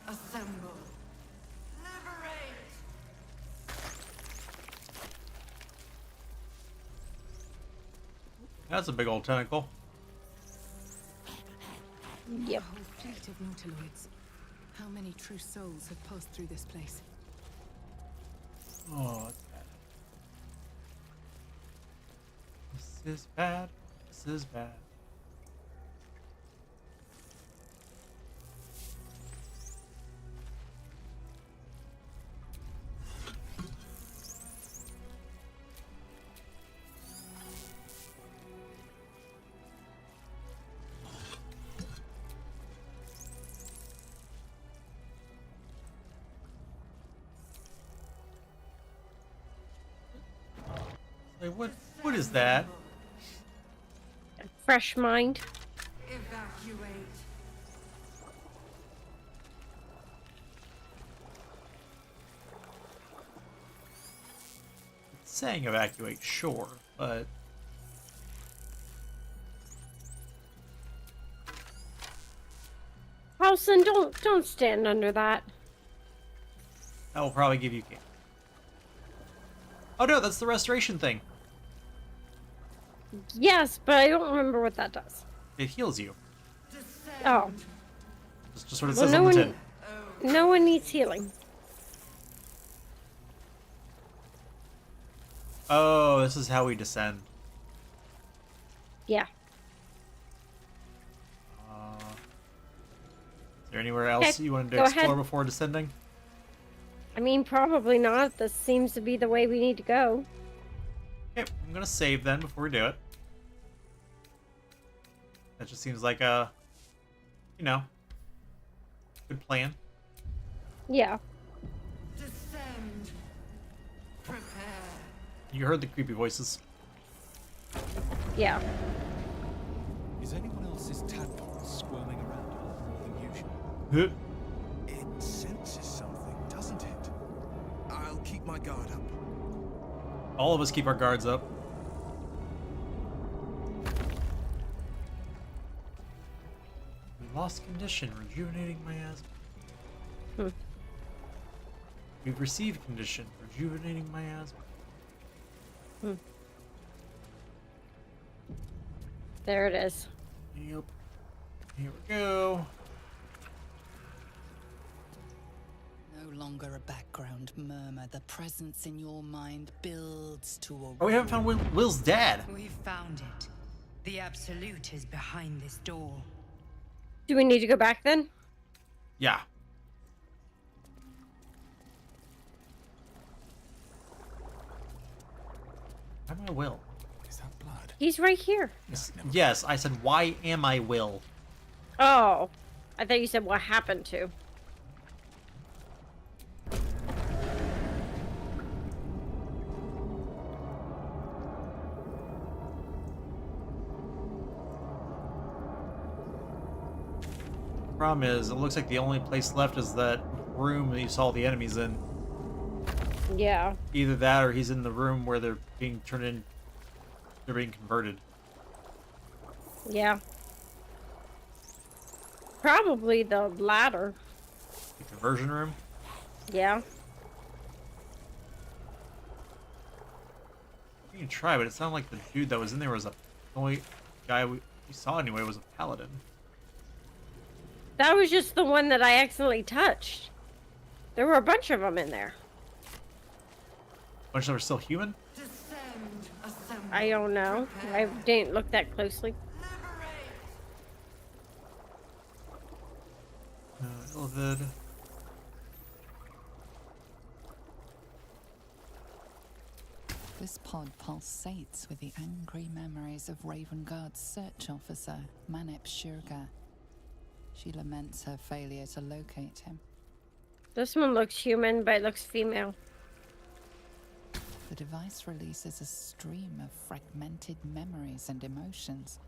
Assemble. Liberate. That's a big old tentacle. Yep. A whole fleet of nautiloids. How many true souls have passed through this place? Oh, it's bad. This is bad. This is bad. Like, what is that? Fresh mind. Evacuate. It's saying evacuate, sure, but Halson, don't stand under that. that will probably give you. Oh no, that's the restoration thing. Yes, but I don't remember what that does. It heals you. Oh. That's just what it Well, says no on the one, tin. no one needs healing. Oh, this is how we descend. Yeah. Is there anywhere else you wanted to go explore ahead. before descending? I mean, probably not. This seems to be the way we need to go. Okay, I'm gonna save then before we do it. That just seems like a, you know, good plan. Yeah. Descend. Prepare. You heard the creepy voices. Yeah. Is anyone else's tadpole squirming around a lot more than usual? It senses something, doesn't it? I'll keep my guard up. All of us keep our guards up. We lost condition, rejuvenating miasma. We've received condition, rejuvenating miasma. There it is. Yep. Here we go. No longer a background murmur. The presence in your mind builds to a... Oh, we haven't found Will's dad. We've found it. The Absolute is behind this door. Do we need to go back then? Yeah. Why am I Will? Is that blood? He's right here. Yes, I said, why am I Will? Oh. I thought you said what happened to. Problem is, it looks like the only place left is that room that you saw the enemies in. Yeah. Either that or he's in the room where they're being turned in. They're being converted. Yeah. Probably the latter. The conversion room? Yeah. You can try, but it sounded like the dude that was in there was the only guy we saw anyway was a paladin. That was just the one that I accidentally touched. There were a bunch of them in there. Bunch that were still human? Descend. Assemble. I don't know. I didn't look that closely. Illivid. This pod pulsates with the angry memories of Ravenguard's search officer, Manip Shurga. She laments her failure to locate him. This one looks human, but it looks female. The device releases a stream of fragmented memories and emotions,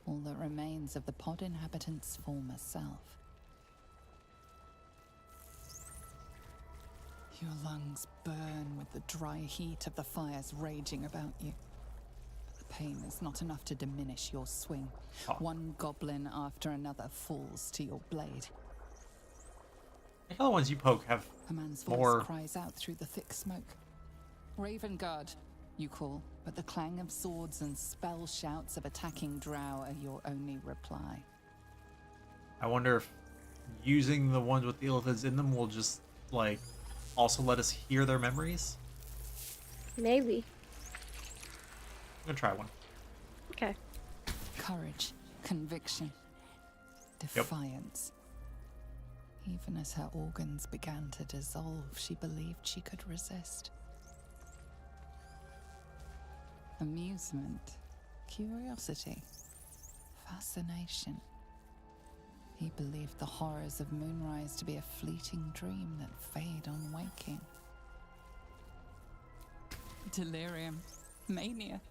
all that remains of the pod inhabitant's former self. Your lungs burn with the dry heat of the fires raging about you. But the pain is not enough to diminish your swing. One goblin after another falls to your blade. I think the ones you poke have A man's more. voice cries out through the thick smoke. Ravenguard, you call, but the clang of swords and spell shouts of attacking drow are your only reply. I wonder if using the ones with the Illithids in them will just, like, also let us hear their memories? Maybe. I'm gonna try one. Okay. Courage, conviction, defiance. Even as her organs began to dissolve, she believed she could resist. Amusement, curiosity, fascination. He believed the horrors of Moonrise to be a fleeting dream that fade on waking. Delirium, Mania.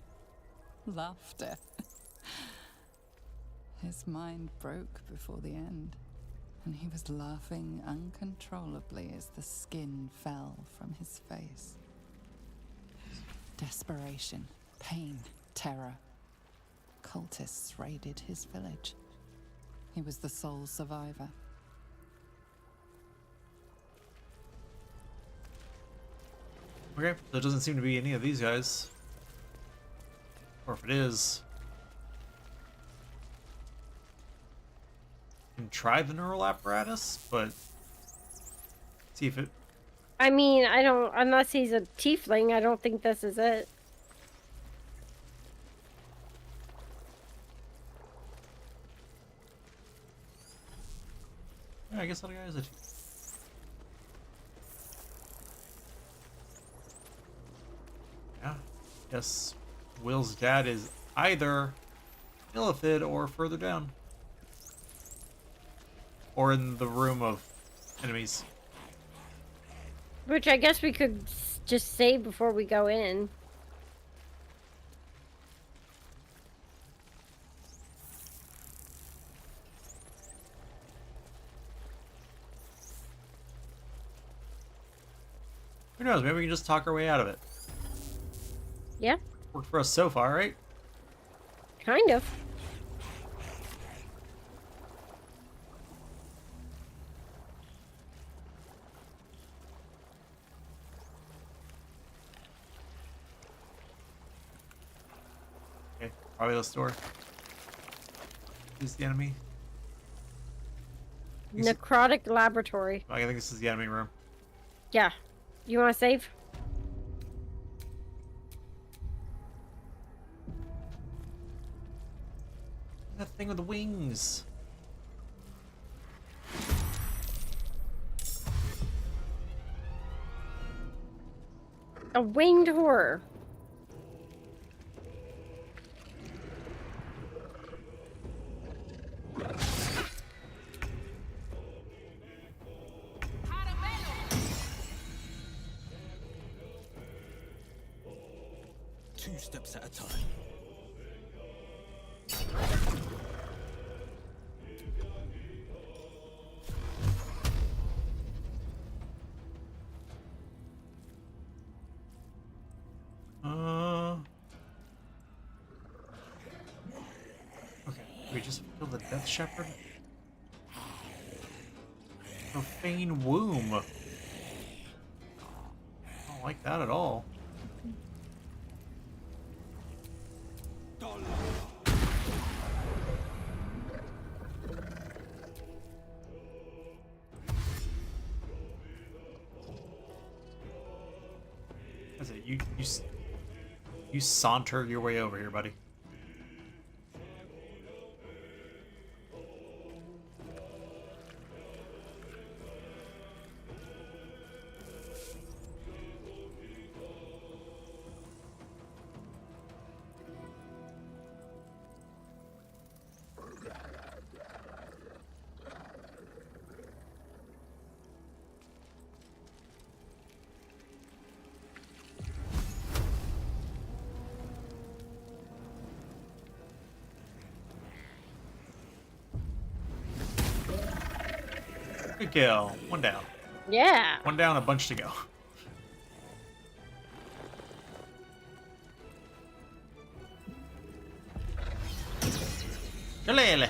Laughter. His mind broke before the end, and he was laughing uncontrollably as the skin fell from his face. Desperation, pain, terror. Cultists raided his village. He was the sole survivor. Okay, there doesn't seem to be any of these guys. Or if it is... you can try the neural apparatus, but... see if it... I mean, I don't... unless he's a tiefling, I don't think this is it. Yeah, I guess that guy is a... yeah. Yes. Will's dad is either Illithid or further down. Or in the room of enemies. Which I guess we could just save before we go in. Who knows? Maybe we can just talk our way out of it. Yeah. Worked for us so far, right? Kind of. Okay, probably this door. Is the enemy? Necrotic laboratory. I think this is the enemy room. Yeah. You want to save? That thing with the wings. A winged horror. Two steps at a time. Okay, we just killed the Death Shepherd. Profane womb. I don't like that at all. That's it. You saunter your way over here, buddy. Good kill. One down. Yeah. One down, a bunch to go. Galele.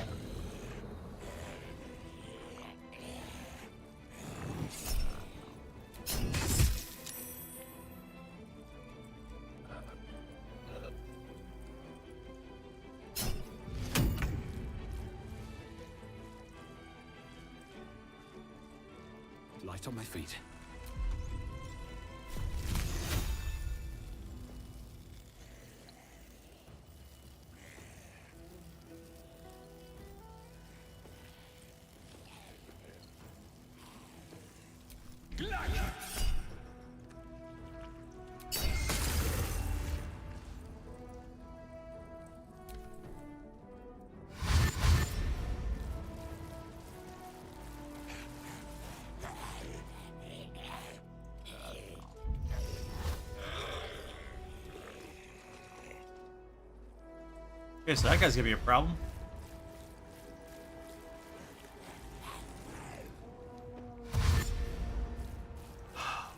Light on my feet. Okay, so that guy's gonna be a problem.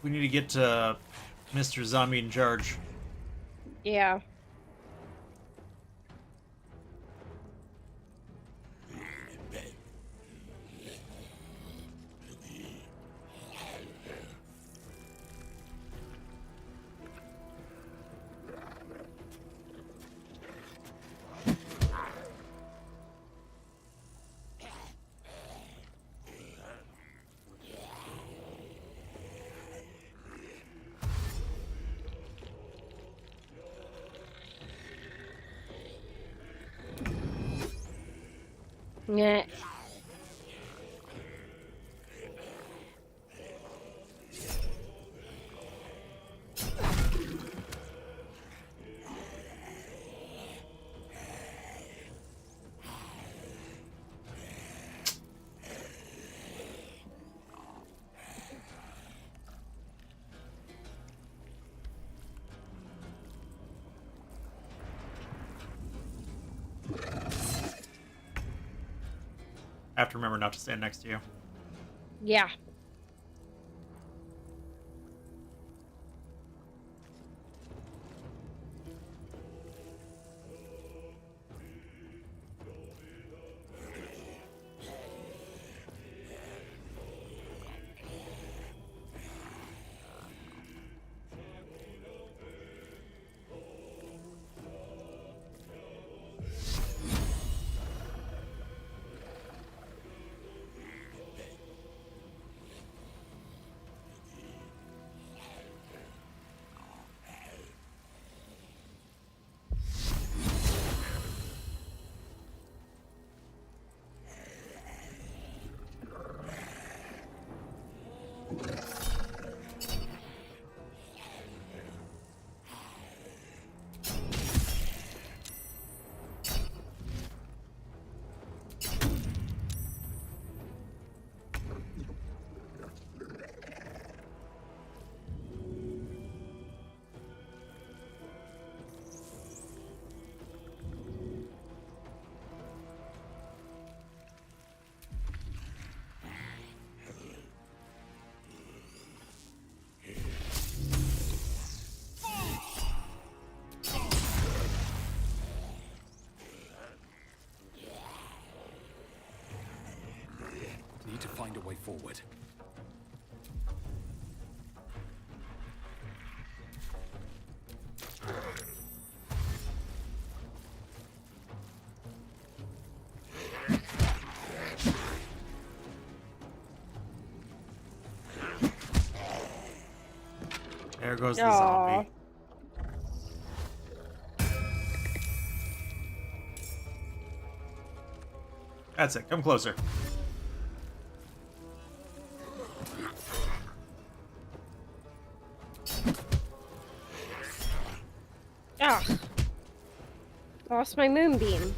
We need to get Mr. Zombie in charge. Yeah. Yeah. I have to remember not to stand next to you. Yeah. Need to find a way forward. There goes the Aw. zombie. That's it. Come closer. Ah. Lost my moonbeam.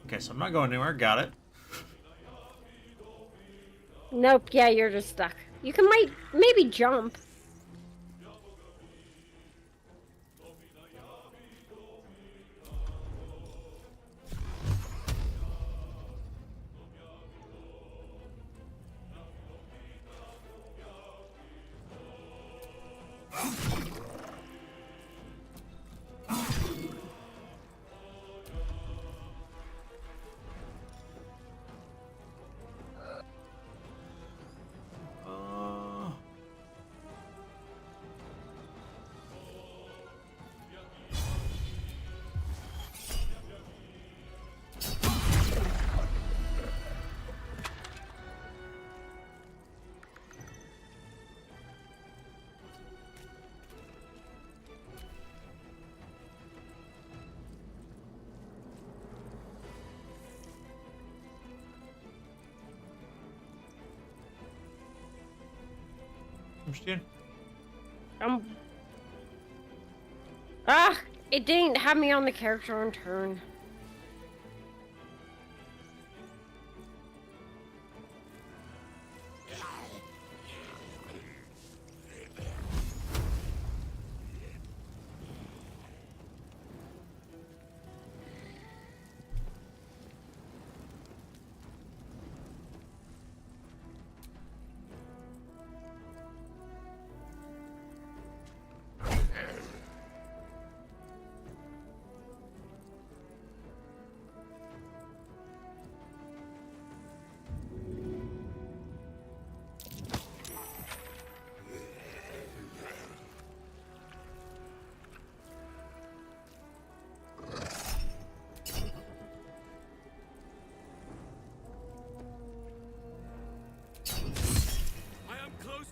Okay, so I'm not going anywhere. Got it. Nope, yeah, you're just stuck. You can maybe jump. Verstehen? Ah, it didn't have me on the character on turn.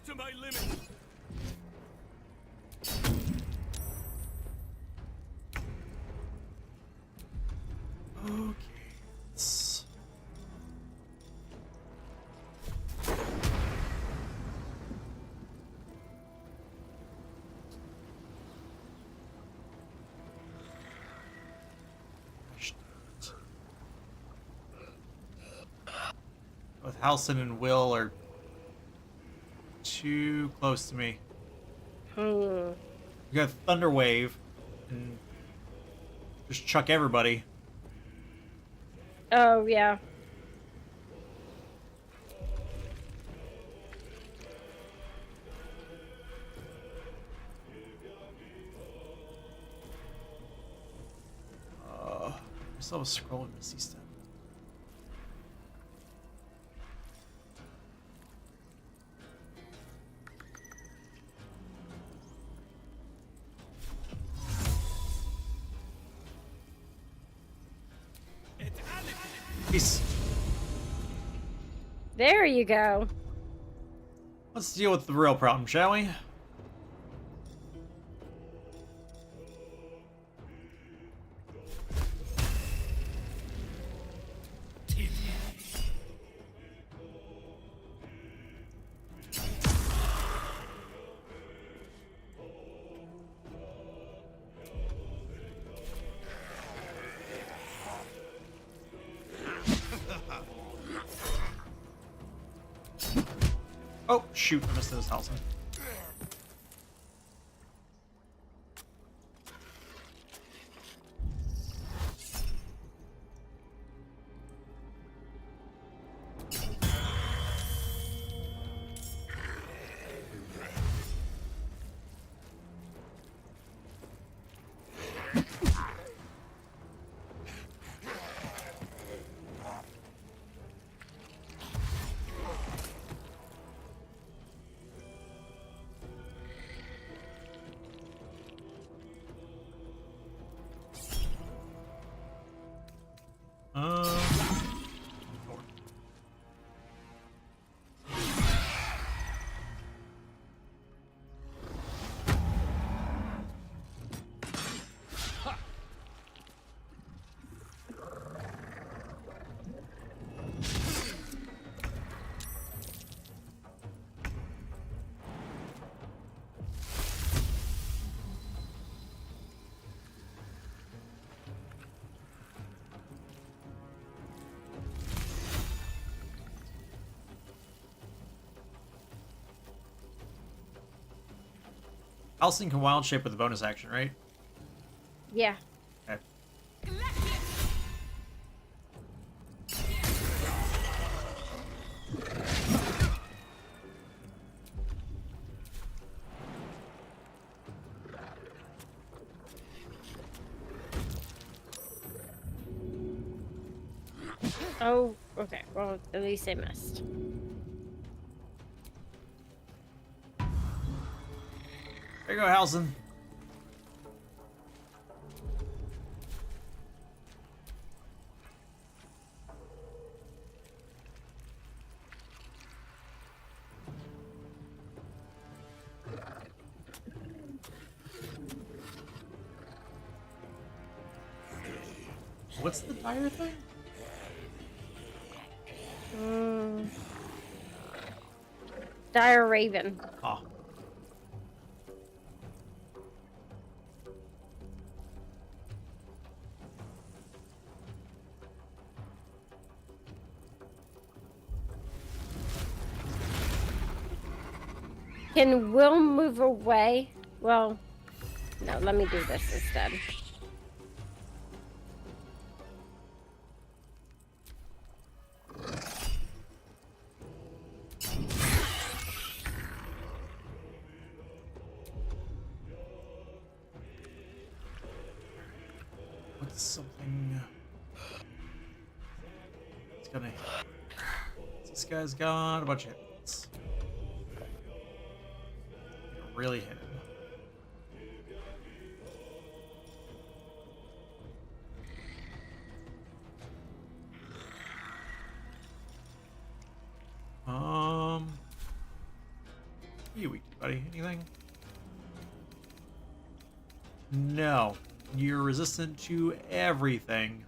To my limit. Okay. Both Halson and Will are too close to me. You got Thunder Wave and just chuck everybody. Oh, yeah. I still have a scroll and Misty Step. Peace. There you go. Let's deal with the real problem, shall we? Oh, shoot, I missed this, Halson. Halson can wild shape with a bonus action, right? Yeah. Okay. Oh, okay. Well, at least I missed. There you go, Halson. What's the dire thing? Dire Raven. Oh, Can Will move away? Well, no, let me do this instead. What's something... It's gonna hit. This guy's got a bunch of hits. Really hit him. What are you weak to, buddy? Anything? No. You're resistant to everything.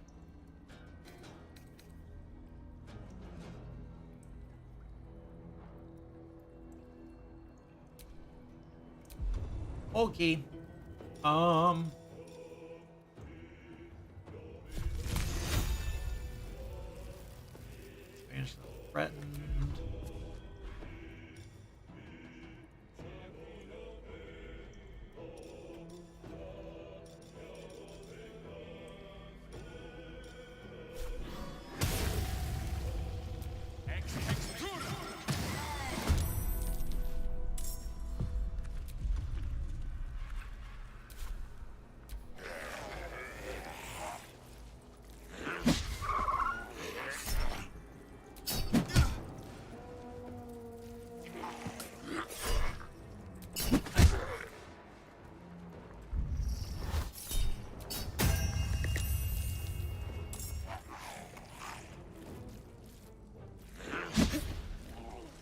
Okay. Spanish threatened.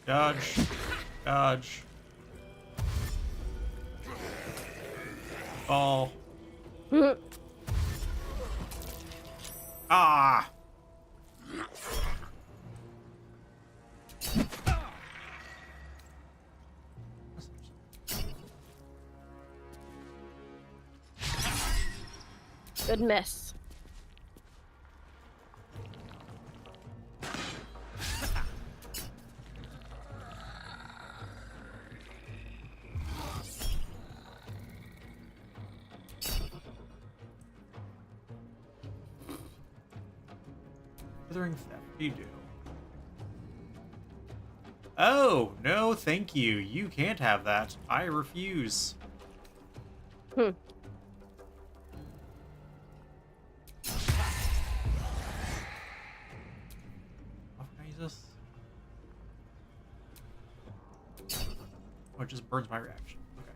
Dodge. Dodge. Fall. Ah! Good miss. Withering theft. What do you do? Oh, no, thank you. You can't have that. I refuse. Hmm. How can I use this? Oh, it just burns my reaction. Okay.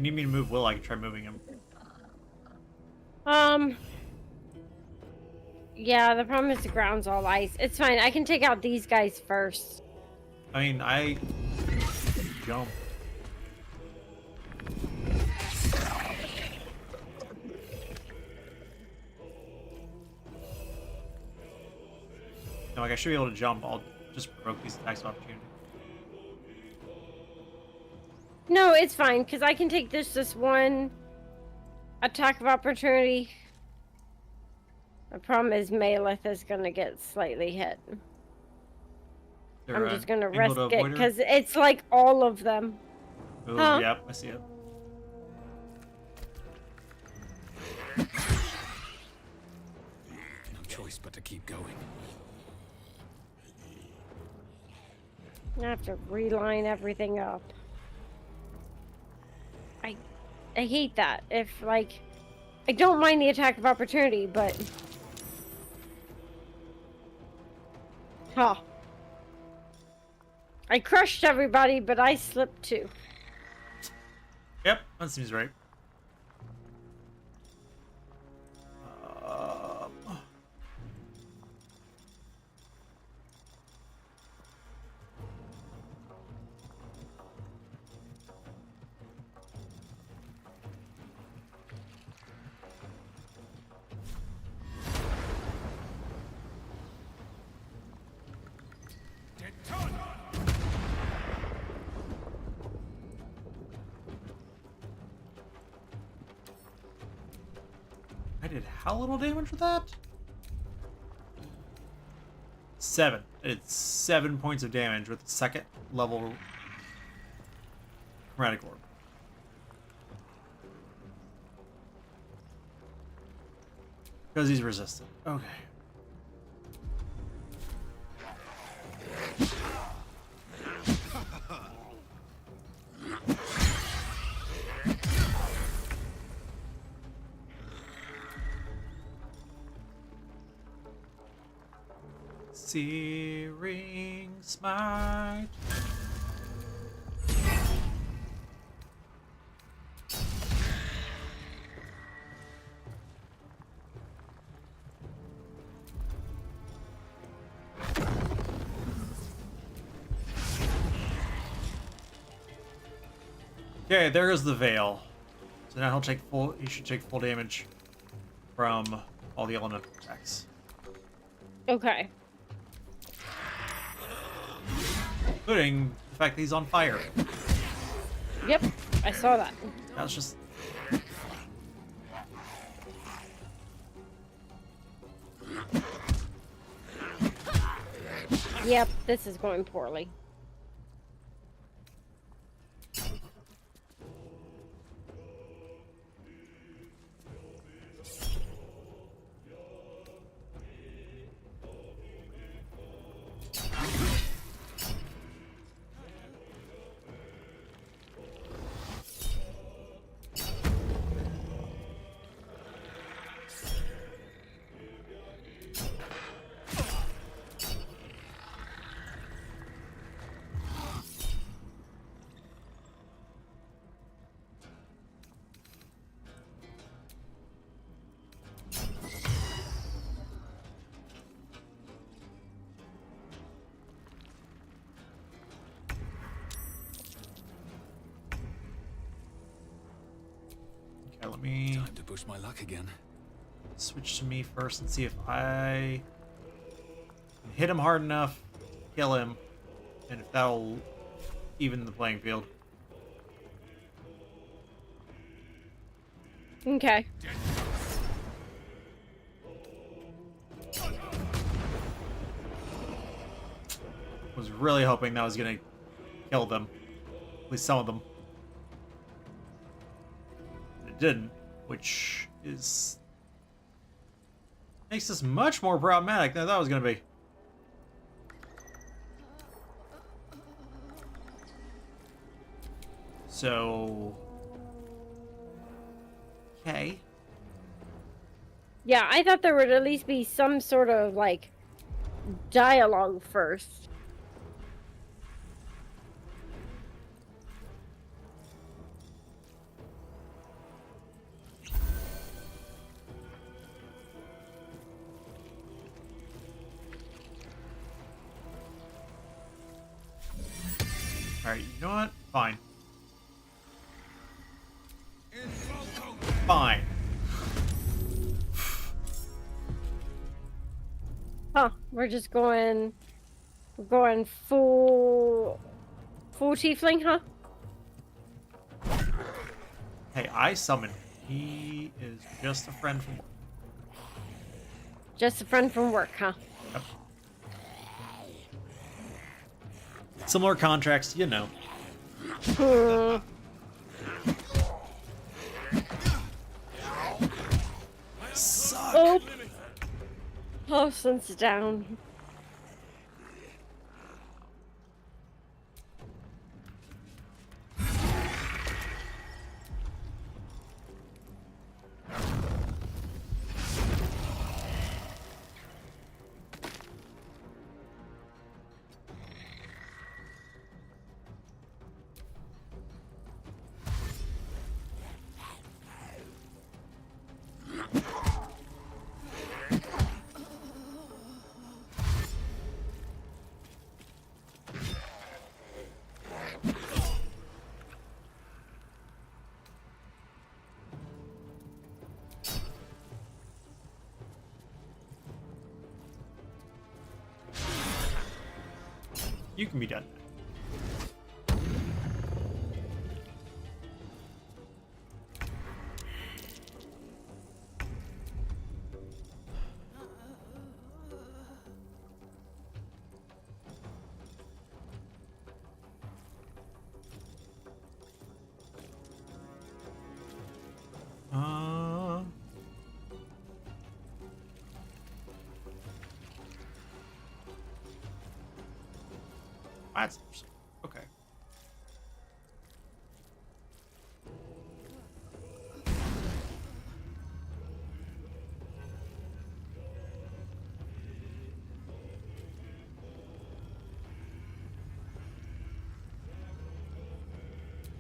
you need me to move Will, I can try moving him. Yeah, the problem is the ground's all ice. It's fine. I can take out these guys first. I mean, I jump. No, like I should be able to jump. I'll just provoke these attacks of opportunity. No, it's fine, because I can take this one attack of opportunity. The problem is Maleth is going to get slightly hit. I'm just going to risk it, because it's like all of them. Oh, huh? Yep, I see it. No choice but to keep going. I have to reline everything up. I hate that. If, like, I don't mind the attack of opportunity, but... Huh. I crushed everybody, but I slipped too. Yep, that seems right. I did how little damage with that? 7. It's 7 points of damage with the second level chromatic orb. Because he's resistant. Okay. Searing Smite. Okay, there is the Veil. So now he should take full damage from all the elemental attacks. Okay. Including the fact that he's on fire. Yep, I saw that. That's just... Yep, this is going poorly. Okay, let me Time to push my luck again. switch to me first and see if I can hit him hard enough, kill him, and if that'll even the playing field. Okay. Was really hoping that was gonna kill them. At least some of them. It didn't, which is... makes this much more problematic than I thought it was gonna be. So... okay. Yeah, I thought there would at least be some sort of, like, dialogue first. Alright, you know what? Fine. Fine. Huh, we're just going... We're going full tiefling, huh? Hey, I summoned him. He is just a friend from work. Just a friend from work, huh? Yep. Similar contracts, you know. Suck. Oh. Paulson's down. You can be done. That's interesting. Okay.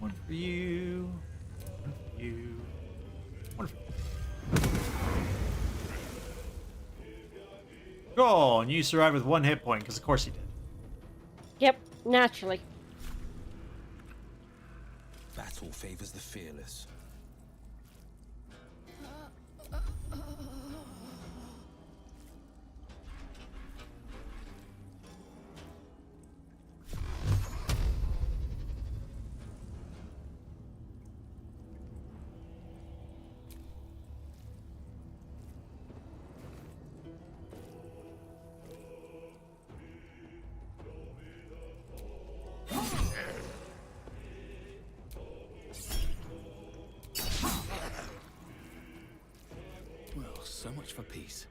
One for you. One for you. One for you. Oh, and you survived with 1 hit point, because of course you did. Yep, naturally. Battle favors the fearless. Well, so much for peace.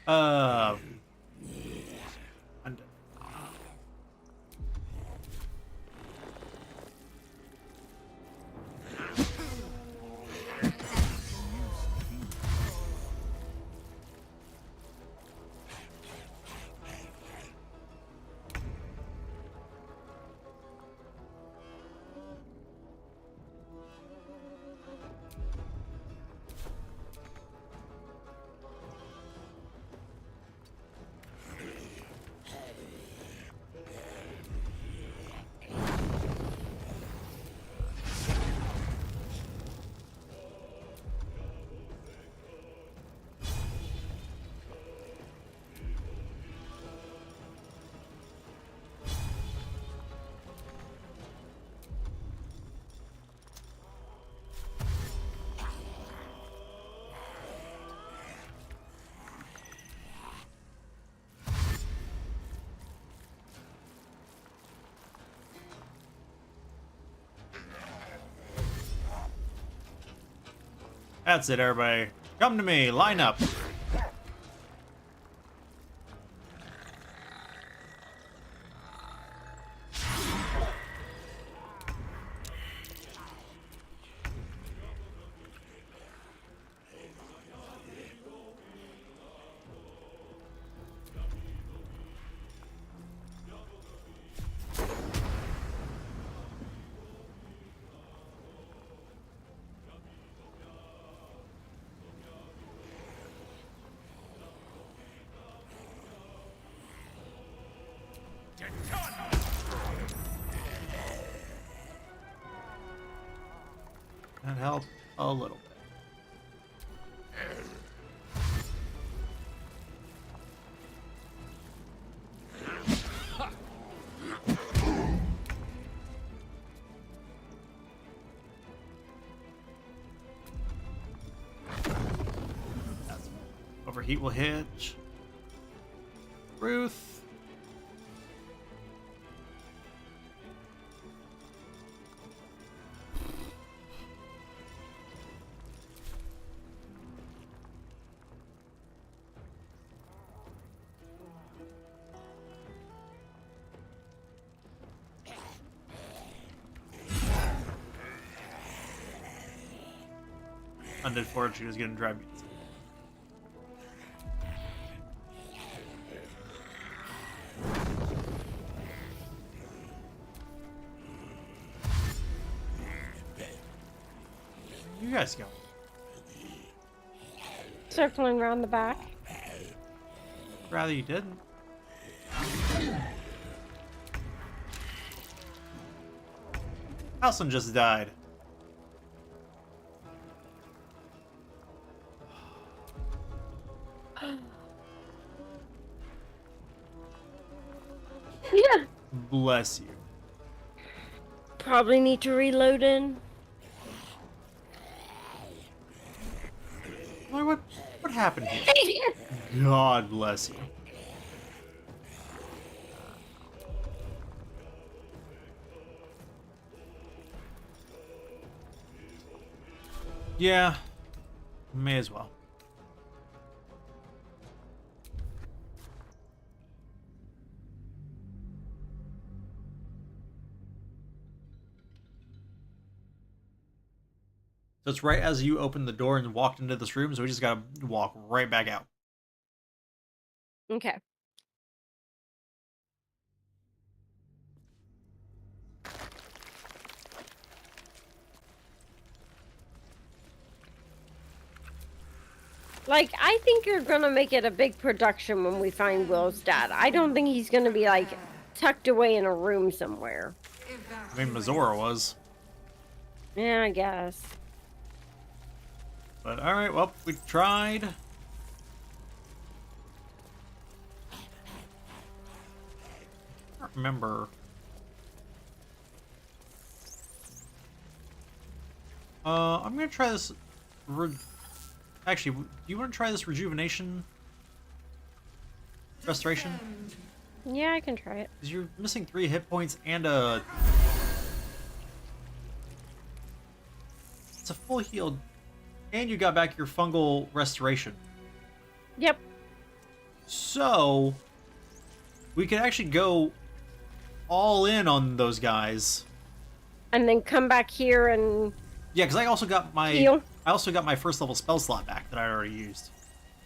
I'm dead. That's it, everybody. Come to me. Line up. help a little bit. Overheat will hit. Ruth. Undead Fortitude is going to drive me. You guys go. Circling around the back. Rather you didn't. Halson just died. Yeah. Bless you. Probably need to reload in. What happened here? God bless you. Yeah, may as well. So it's right as you opened the door and walked into this room, so we just gotta walk right back out. Okay. Like, I think you're gonna make it a big production when we find Will's dad. I don't think he's gonna be, like, tucked away in a room somewhere. I mean, Mazora was. Yeah, I guess. But alright, well, we tried. I don't remember. I'm gonna try this. Actually, do you want to try this rejuvenation? Restoration? Yeah, I can try it. Because you're missing 3 hit points and a. It's a full healed. And you got back your fungal restoration. Yep. So, we could actually go all in on those guys. And then come back here and Yeah, because I also got my heal. I also got my first level spell slot back that I already used.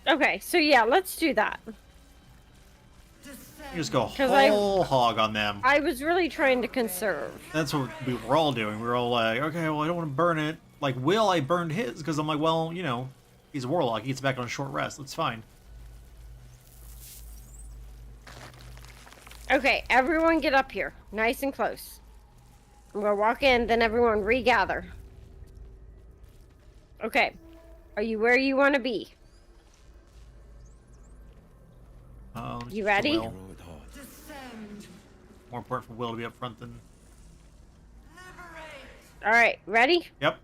Okay, so yeah, let's do that. You just go 'Cause whole hog on them. I was really trying to conserve. That's what we were all doing. We were all like, okay, well, I don't want to burn it. Like, Will, I burned his because I'm like, well, you know, he's a warlock. He gets back on a short rest. That's fine. Okay, everyone get up here. Nice and close. I'm gonna walk in, then everyone regather. Okay. Are you where you want to be? You ready? Will. More important for Will to be up front than... Alright, ready? Yep.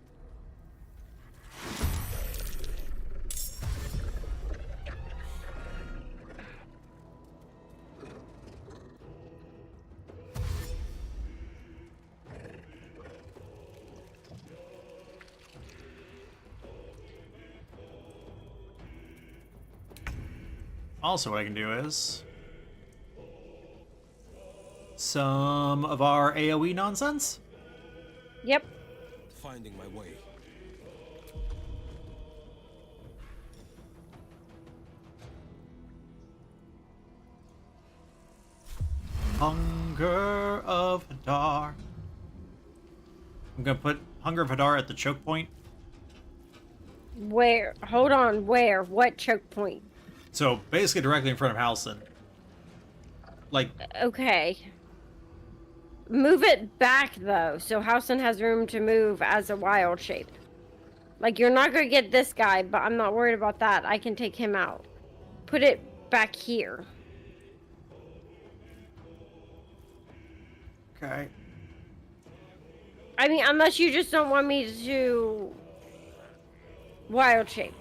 Also, what I can do is some of our AoE nonsense. Yep. Finding my way. Hunger of Hadar. I'm gonna put Hunger of Hadar at the choke point. Where? Hold on, where? What choke point? So basically directly in front of Halson. Like, Okay. Move it back, though, so Housen has room to move as a wild shape. Like, you're not gonna get this guy, but I'm not worried about that. I can take him out. Put it back here. Okay. I mean, unless you just don't want me to wild shape.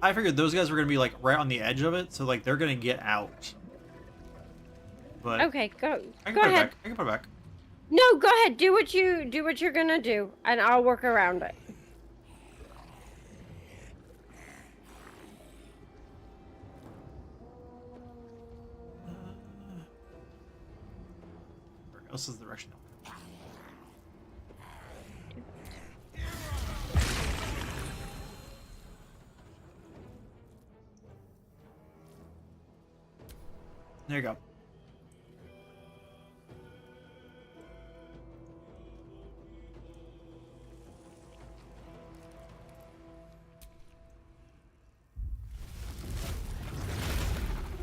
I figured those guys were gonna be like right on the edge of it, so like they're gonna get out. But Okay, go I can go put it ahead. back. I can put it back. No, go ahead. Do what you're gonna do, and I'll work around it. This is the direction. There you go.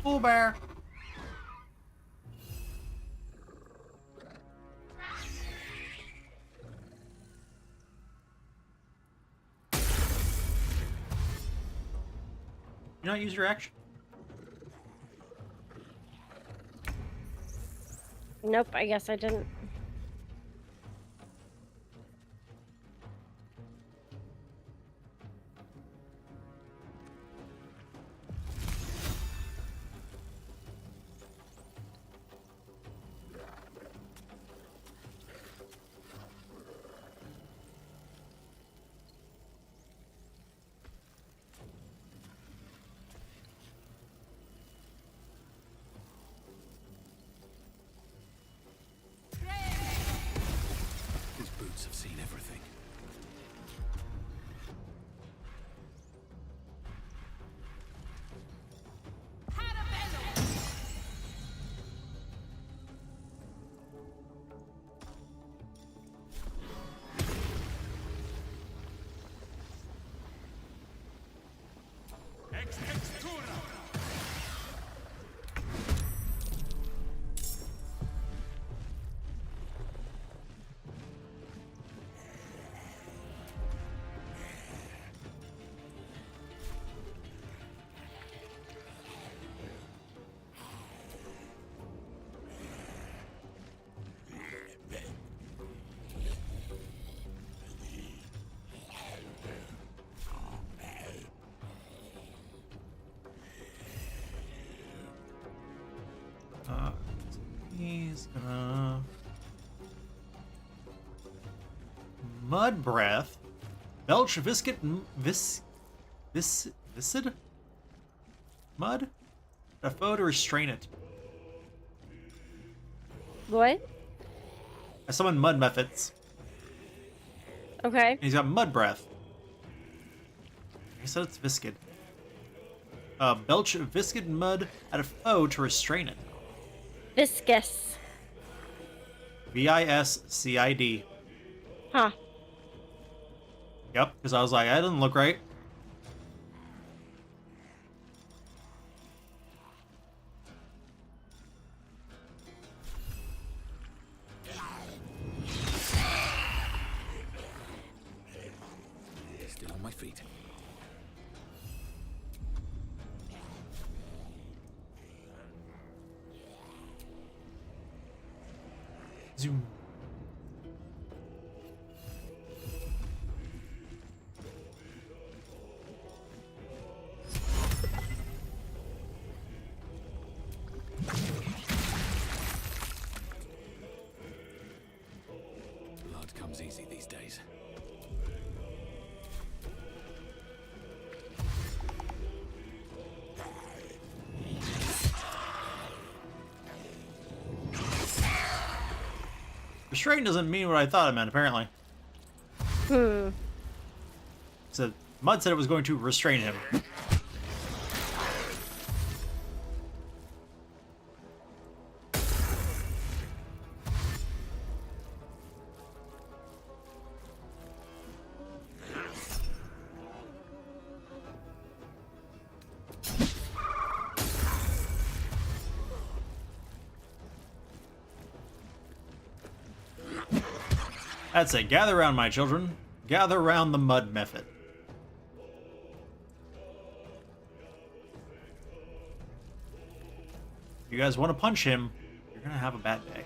Full bear. You not use your action? Nope, I guess I didn't. His boots have seen everything. He's gonna mud breath, belch viscid mud, a foe to restrain it. What? I summoned mud methods. Okay. And he's got mud breath. I said it's viscid. Belch viscid mud at a foe to restrain it. Viscous. VISCID. Huh. Yep, because I was like, that doesn't look right. Still on my feet. Zoom. Blood comes easy these days. Restrain doesn't mean what I thought it meant, apparently. So, Mud said it was going to restrain him. I'd say, gather round, my children. Gather round the mud method. If you guys want to punch him, you're gonna have a bad day.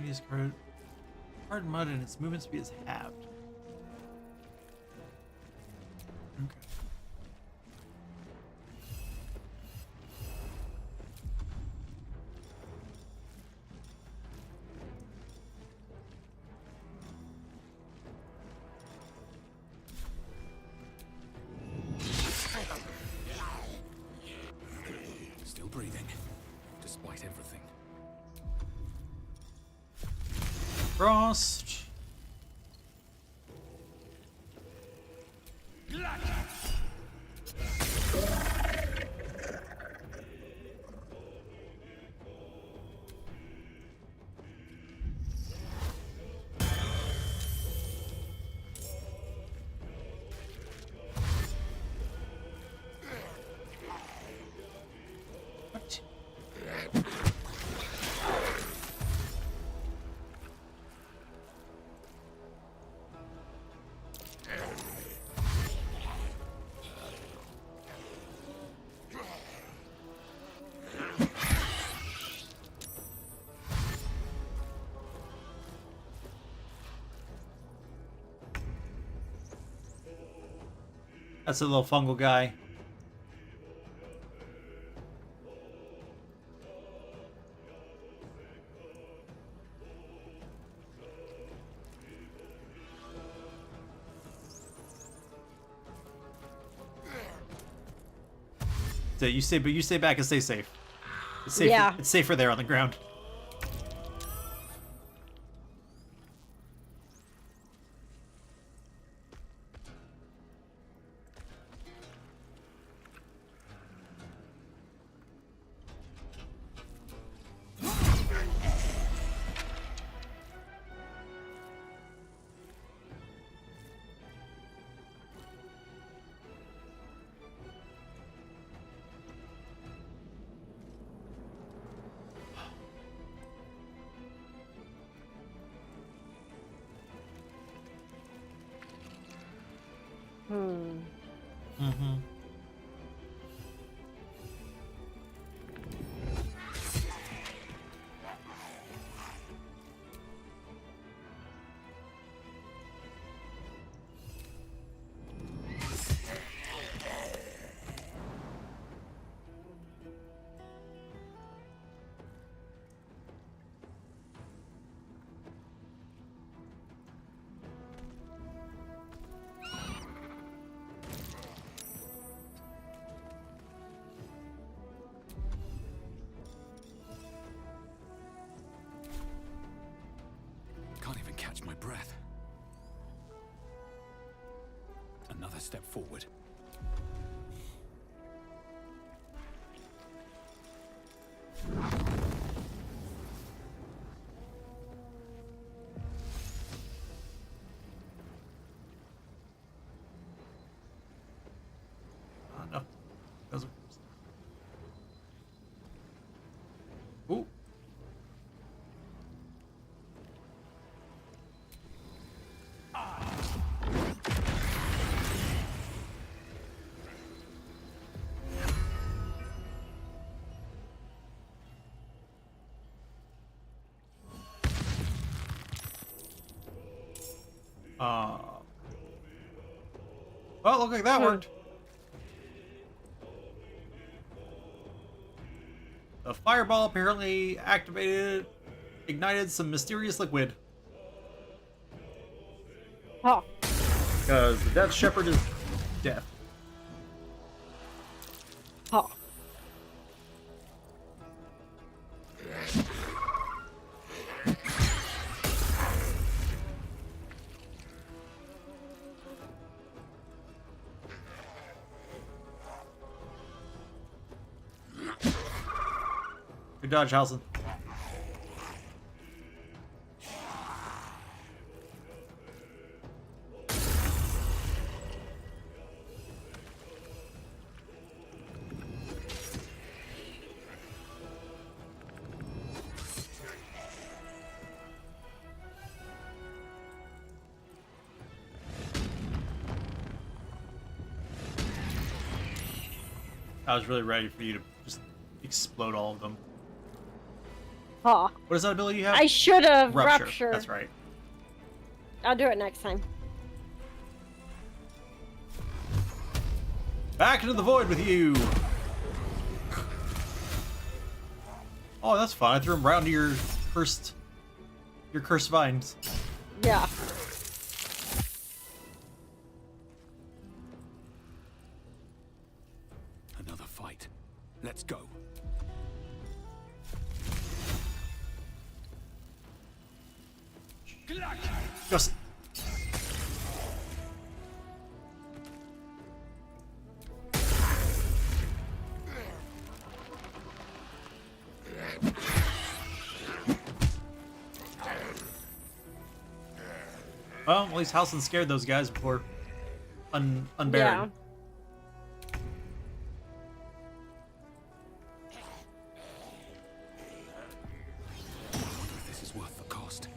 Is hard mud and its movement speed is halved. Okay. Still breathing, despite everything. Frost. What? That's a little fungal guy. So you stay back and stay safe. It's safer, Yeah. It's safer there on the ground. Mm-hmm. Can't even catch my breath. another step forward. No. Those are... Ooh. Well, look like that worked. The fireball apparently ignited some mysterious liquid. Oh. Because the Death Shepherd is death. Oh. Good dodge, Halson. I was really ready for you to just explode all of them. Oh. What is that ability you have? I should have Rupture. That's right. I'll do it next time. Back into the void with you. Oh, that's fun. I threw him right into your cursed vines. Yeah. Another fight. Let's go. Just. Well, at least Halson scared those guys before unburied. Yeah. I wonder if this is worth the cost.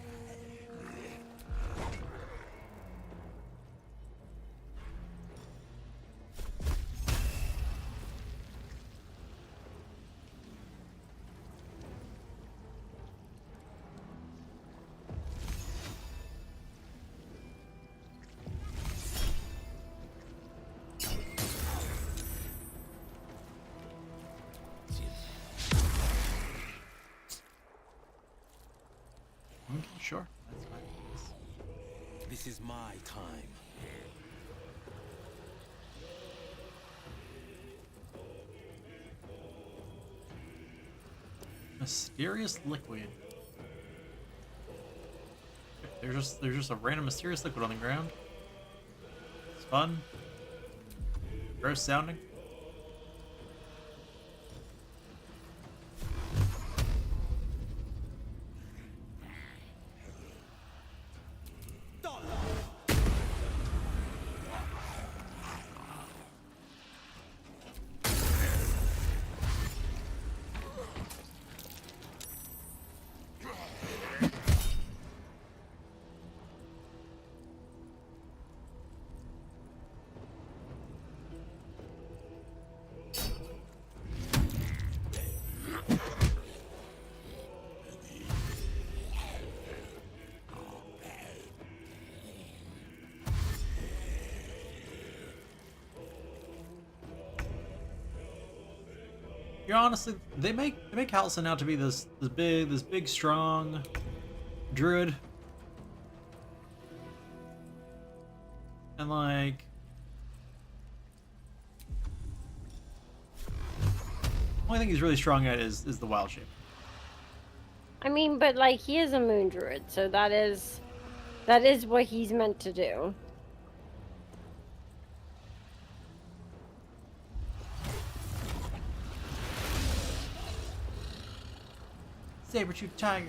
Sure. That's fine. This is my time. Mysterious liquid. There's just a random mysterious liquid on the ground. It's fun. Gross sounding. You know, honestly, they make Halson out to be this big strong druid, and like, only thing he's really strong at is the wild shape. I mean, but like he is a moon druid, so that is what he's meant to do. Saber-tooth tiger.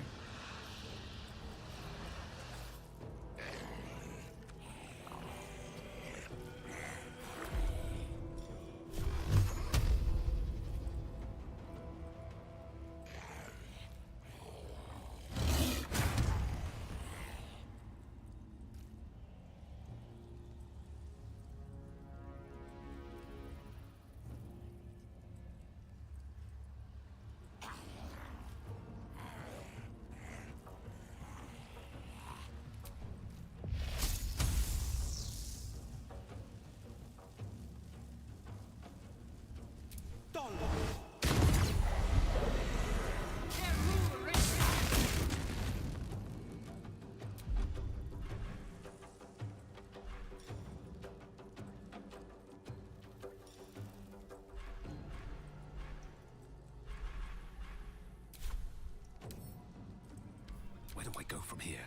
Where do I go from here?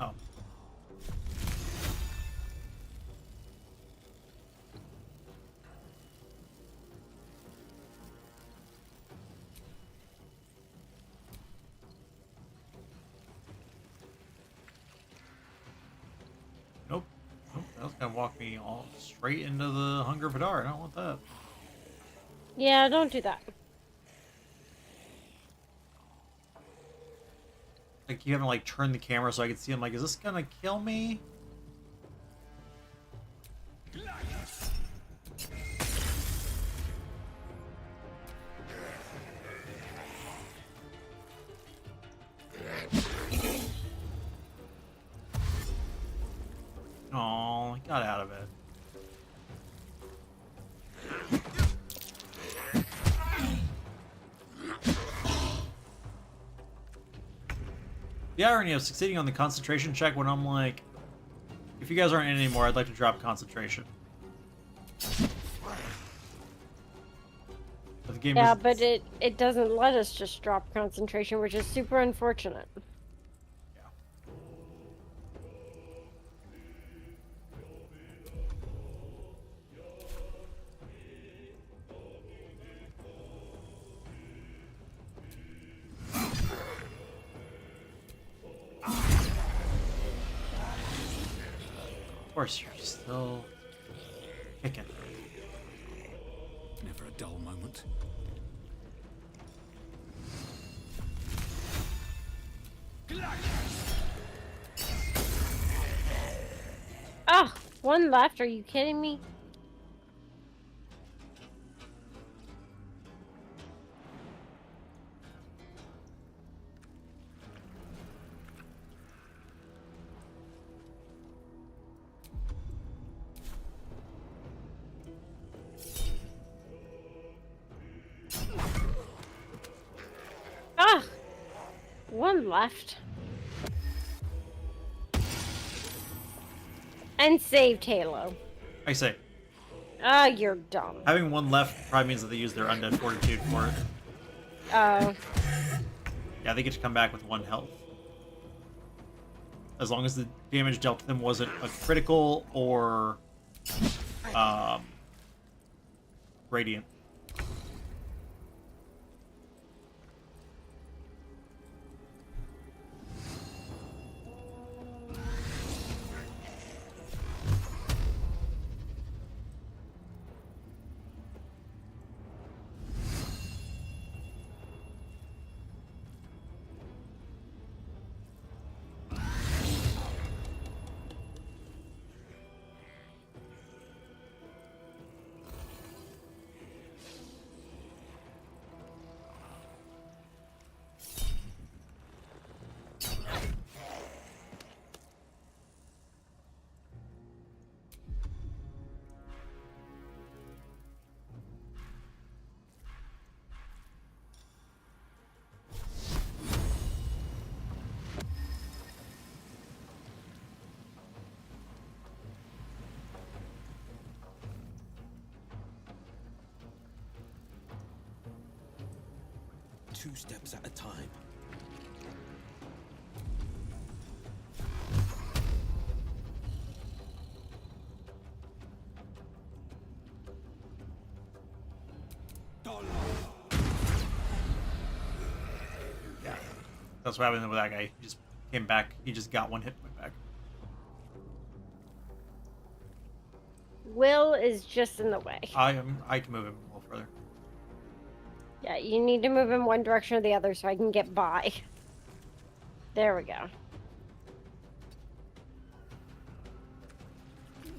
Oh. Nope. Nope. That was gonna walk me all straight into the Hunger of Hadar. I don't want that. Yeah, don't do that. Like, you haven't, like, turned the camera so I can see him. Like, is this gonna kill me? Oh, got out of it. The irony of succeeding on the concentration check when I'm like, if you guys aren't in anymore, I'd like to drop concentration. But the game Yeah, is... but it doesn't let us just drop concentration, which is super unfortunate. Of course, you're still kicking. Never a dull moment. Ah, one left. Are you kidding me? Ah, one left. And saved Halo. I say, Ah, you're dumb. having one left probably means that they use their undead fortitude for it. Oh. Yeah, they get to come back with 1 health. As long as the damage dealt to them wasn't a critical or radiant. Two steps at a time. That's what happened with that guy. He just came back. He just got 1 hit point back. Will is just in the way. I can move him a little further. Yeah, you need to move in one direction or the other so I can get by. There we go.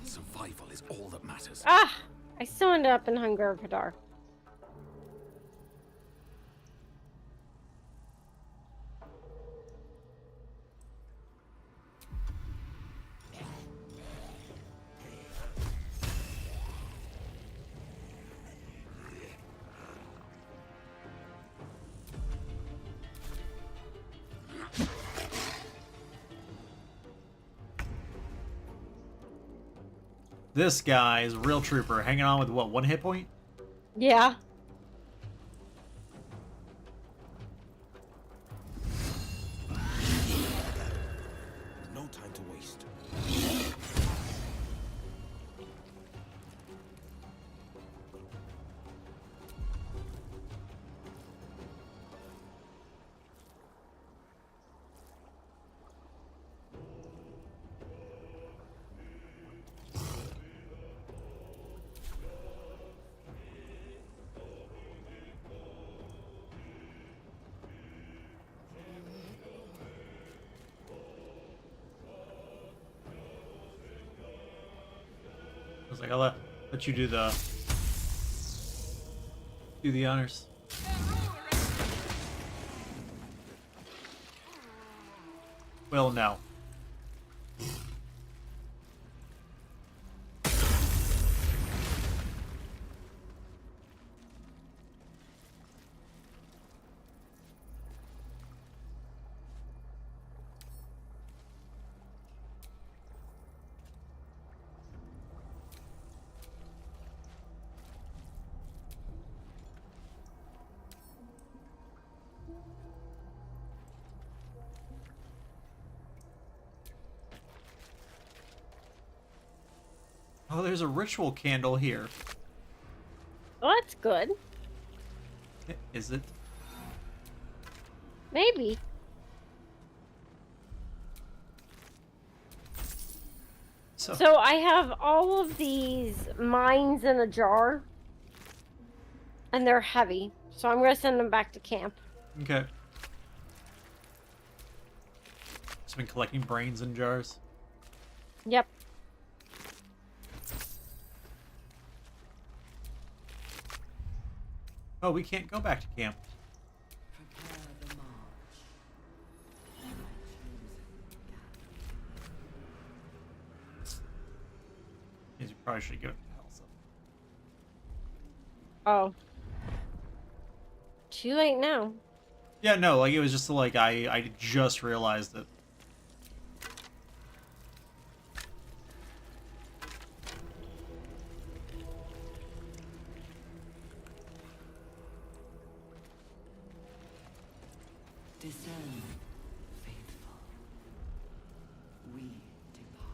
Survival is all that matters. Ah! I still ended up in Hunger Kadar. This guy is a real trooper, hanging on with what, 1 hit point? Yeah. No time to waste. I was like, I'll let you do the honors. Well, no. Oh, there's a ritual candle here. Well, that's good. Is it? Maybe. So I have all of these mines in a jar. And they're heavy. So I'm going to send them back to camp. Okay. Just been collecting brains in jars. Yep. Oh, we can't go back to camp. Means we probably should give it to health. Oh. Too late now. Yeah, no, like it was just like I just realized it. Discern, faithful. We depart.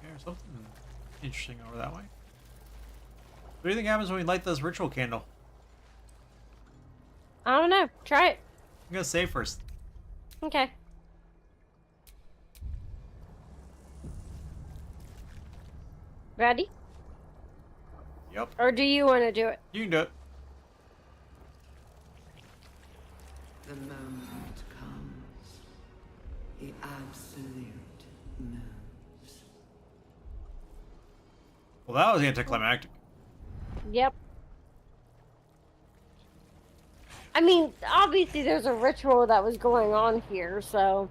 There's something interesting over that way. What do you think happens when we light this ritual candle? I don't know. Try it. I'm gonna save first. Okay. Ready? Yep. Or do you want to do it? You can do it. The moment comes. The absolute moves. Well, that was anticlimactic. Yep. I mean, obviously there's a ritual that was going on here, so...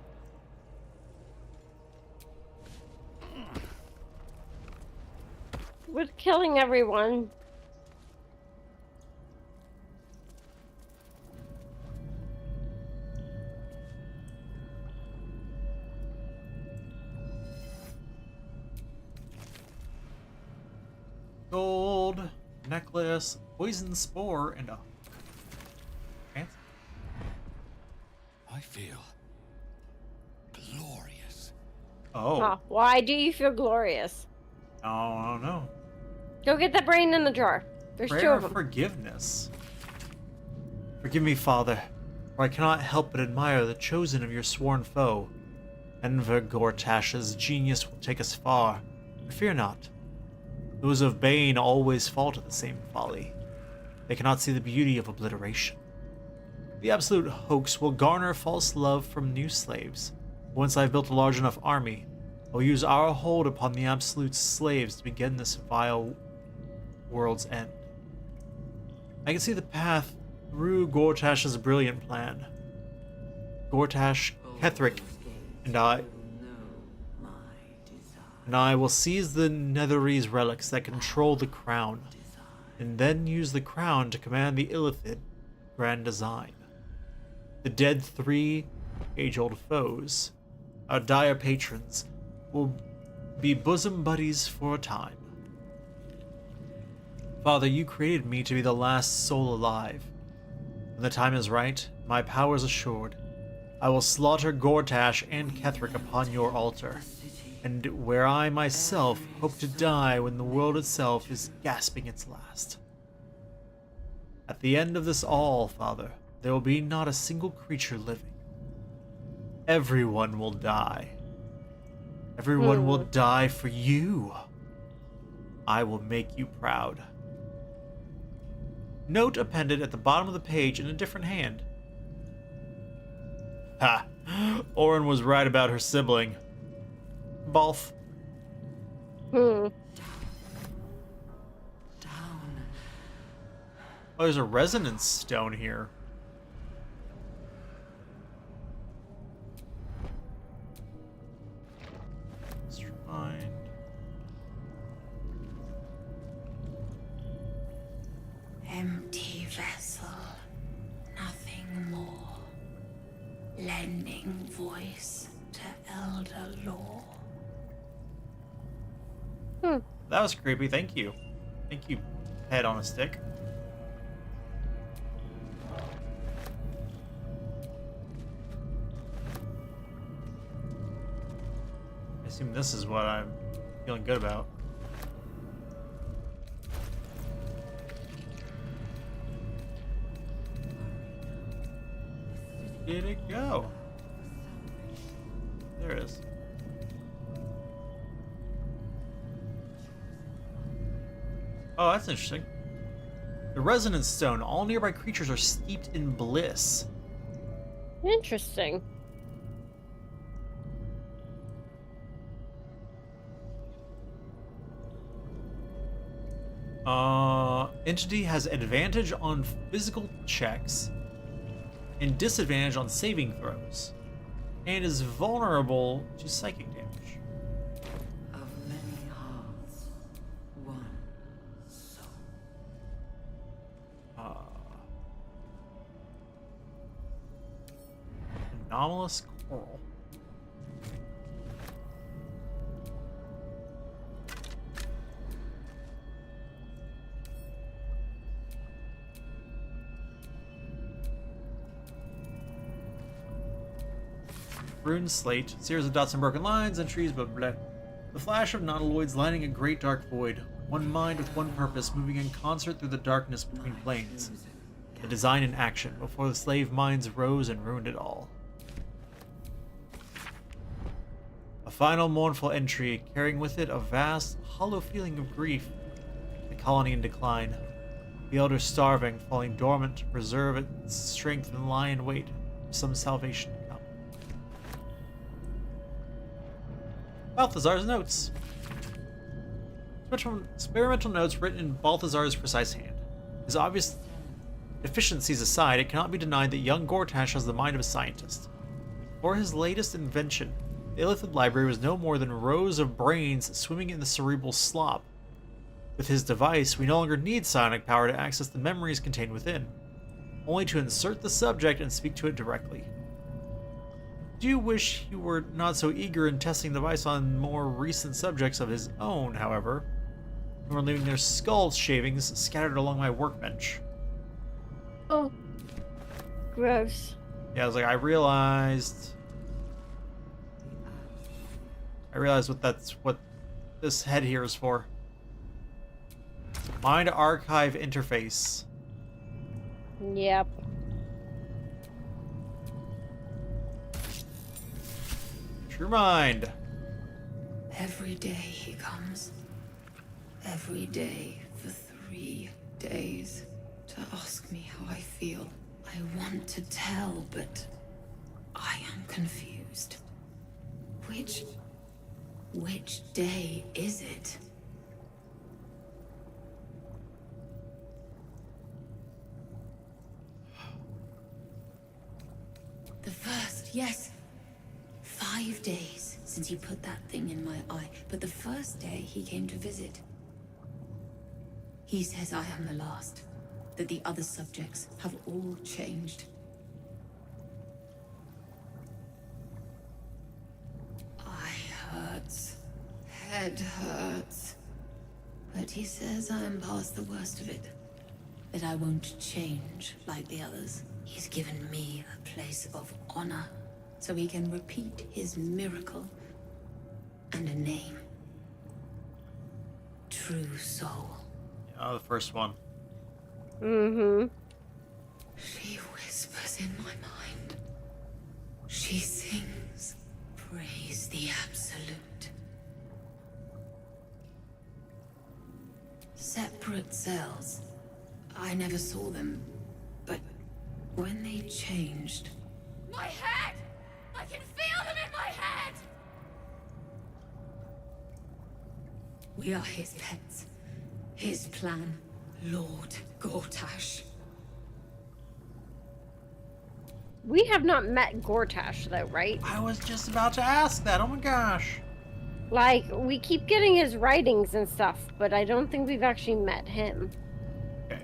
With killing everyone. Gold, necklace, poison spore, and a fancy. I feel glorious. Oh. Huh. Why do you feel glorious? Oh, I don't know. Go get that brain in the jar. There's two Prayer of of them. forgiveness. Forgive me, Father, for I cannot help but admire the chosen of your sworn foe. Enver Gortash's genius will take us far, but fear not. Those of Bane always fall to the same folly. They cannot see the beauty of obliteration. The absolute hoax will garner false love from new slaves. Once I've built a large enough army, I'll use our hold upon the absolute slaves to begin this vile world's end. I can see the path through Gortash's brilliant plan. Gortash, Ketheric, and I will seize the Netherese relics that control the crown, and then use the crown to command the Illithid grand design. The dead three age-old foes, our dire patrons, will be bosom buddies for a time. Father, you created me to be the last soul alive. When the time is right, my power is assured. I will slaughter Gortash and Ketheric upon your altar, and where I myself hope to die when the world itself is gasping its last. At the end of this all, Father, there will be not a single creature living. Everyone will die. Everyone will die for you. I will make you proud. Note appended at the bottom of the page in a different hand. Ha! Orin was right about her sibling. Balth. Hmm. Oh, there's a resonance stone here. Shrine. Empty vessel, nothing more. Lending voice to elder law. That was creepy, thank you. Thank you, head on a stick. I assume this is what I'm feeling good about. Did it go? There it is. Oh, that's interesting. The resonance stone. All nearby creatures are steeped in bliss. Interesting. Entity has advantage on physical checks and disadvantage on saving throws, and is vulnerable to psychic damage. Of many hearts, one soul. Anomalous coral. Rune slate, series of dots and broken lines, and trees, but bleh. The flash of nautiloids lining a great dark void. One mind with one purpose, moving in concert through the darkness between planes. The design in action, before the slave minds rose and ruined it all. A final mournful entry, carrying with it a vast, hollow feeling of grief. The colony in decline. The elders starving, falling dormant to preserve its strength and lie in wait for some salvation to come. Balthazar's notes. Experimental notes written in Balthazar's precise hand. His obvious deficiencies aside, it cannot be denied that young Gortash has the mind of a scientist. For his latest invention, the Illithid library was no more than rows of brains swimming in the cerebral slop. With his device, we no longer need psionic power to access the memories contained within, only to insert the subject and speak to it directly. I do wish he were not so eager in testing the device on more recent subjects of his own, however, nor leaving their skull shavings scattered along my workbench. Oh. Gross. Yeah, I was like, I realized I realize what this head here is for. Mind archive interface. Yep. True mind. Every day he comes. Every day for 3 days to ask me how I feel. I want to tell, but I am confused. Which day is it? The first, yes. 5 days since he put that thing in my eye, but the first day he came to visit. He says I am the last, that the other subjects have all changed. Eye hurts, head hurts, but he says I am past the worst of it, that I won't change like the others. He's given me a place of honor, so he can repeat his miracle and a name. True soul. Oh, the first one. Mm-hmm. She whispers in my mind. She sings, praise the absolute. Separate cells. I never saw them, but when they changed... My head! I can feel them in my head! We are his pets. His plan, Lord Gortash. We have not met Gortash, though, right? I was just about to ask that. Oh my gosh. Like, we keep getting his writings and stuff, but I don't think we've actually met him. Okay.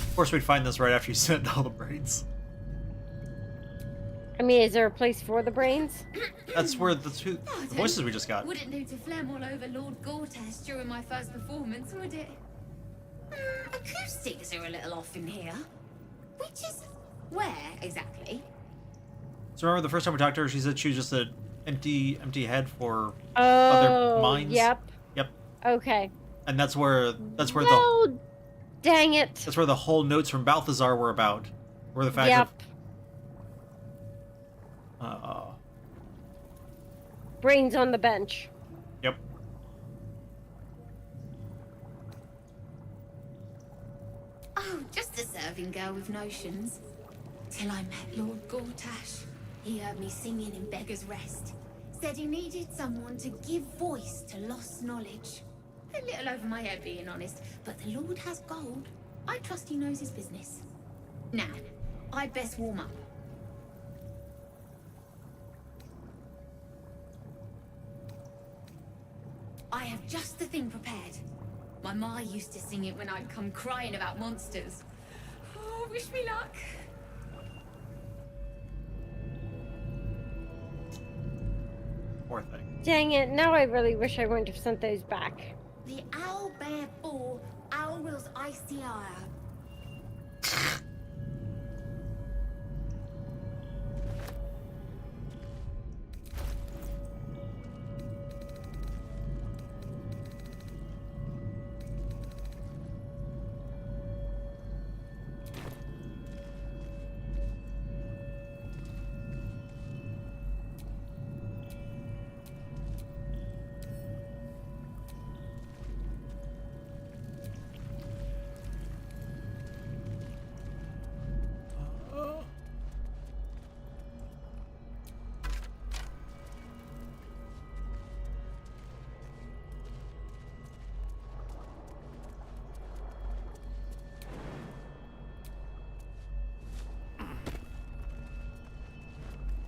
Of course, we'd find this right after you sent all the brains. I mean, is there a place for the brains? That's where the voices we just got. Wouldn't do to phlegm all over Lord Gortash during my first performance, would it? Acoustics are a little off in here. Which is where exactly? So remember the first time we talked to her, she said she was just an empty head for Oh, other minds. Yep. Yep. Okay. And that's where No, dang it. that's where the whole notes from Balthazar were about. Were the fact Yep. of Brains on the bench. Yep. Oh, just a serving girl with notions. Till I met Lord Gortash. He heard me singing in Beggar's Rest. Said he needed someone to give voice to lost knowledge. A little over my head, being honest, but the Lord has gold. I trust he knows his business. Now, I'd best warm up. I have just the thing prepared. My ma used to sing it when I'd come crying about monsters. Oh, wish me luck. Poor thing. Dang it, now I really wish I wouldn't have sent those back. The owl bear bore Owl's icy ire.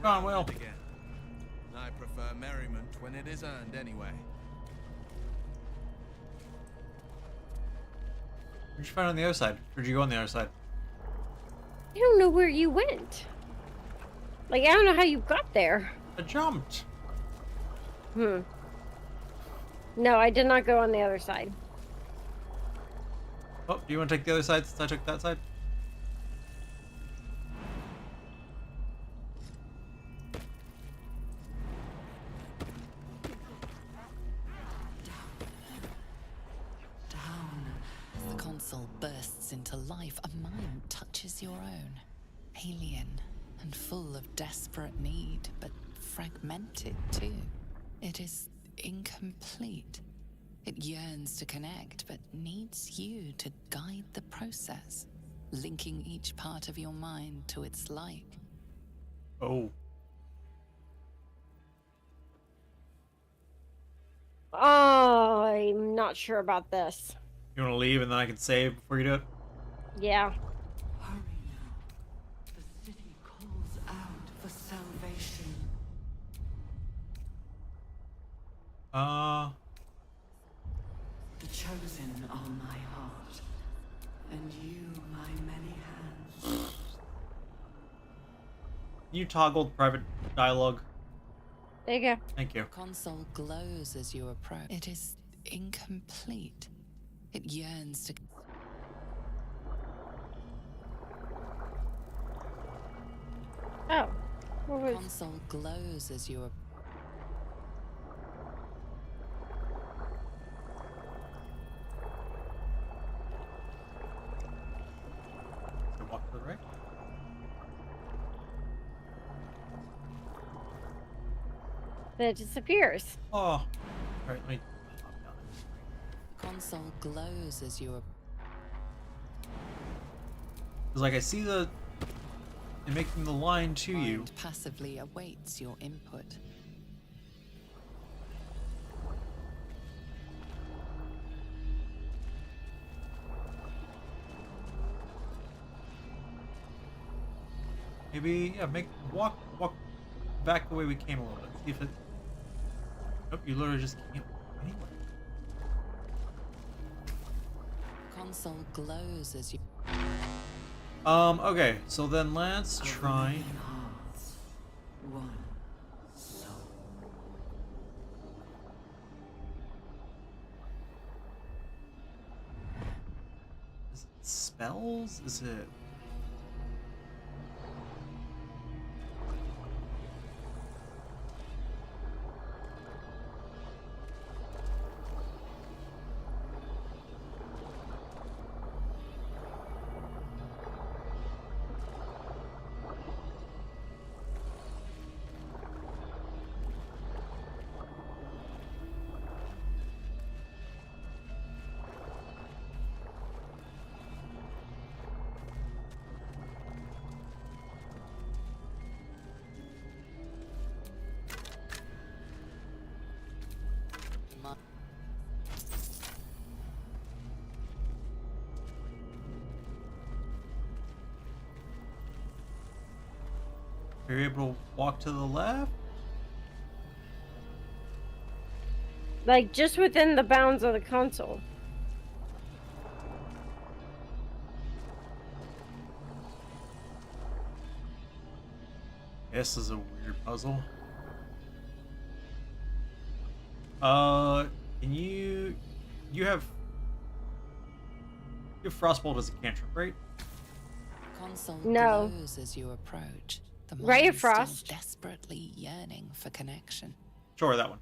Come on, Will. Again. I prefer merriment when it is earned anyway. Where'd you find on the other side? Where'd you go on the other side? I don't know where you went. Like, I don't know how you got there. I jumped. No, I did not go on the other side. Oh, do you want to take the other side since I took that side? console bursts into life, a mind touches your own. Alien and full of desperate need, but fragmented too. It is incomplete. It yearns to connect, but needs you to guide the process, linking each part of your mind to its like. Oh. Oh, I'm not sure about this. You want to leave and then I can save before you do it? Yeah. Hurry now. The city calls out for salvation. The chosen are my heart, and you my many hands. You toggled private dialogue. There you go. Thank you. Console glows as you approach. It is incomplete. It yearns to... Oh. What was... Console glows as you approach. So walk to the right. Then it disappears. Oh. Alright, let me... Console glows as you approach. It's like I see the... They're making the line to you. Mind passively awaits your input. Maybe, yeah, walk back the way we came a little bit. See if it... Nope, you literally just can't anyway. Console glows as you... Okay, so then let's try... Hearts, one soul. Is it spells? Is it... Are you able to walk to the left? Like, just within the bounds of the console. This is a weird puzzle. Can you... You have Frostbolt as a cantrip, right? Console No. glows as you approach. The Ray of mind still Frost. desperately yearning for connection. Sure, that one.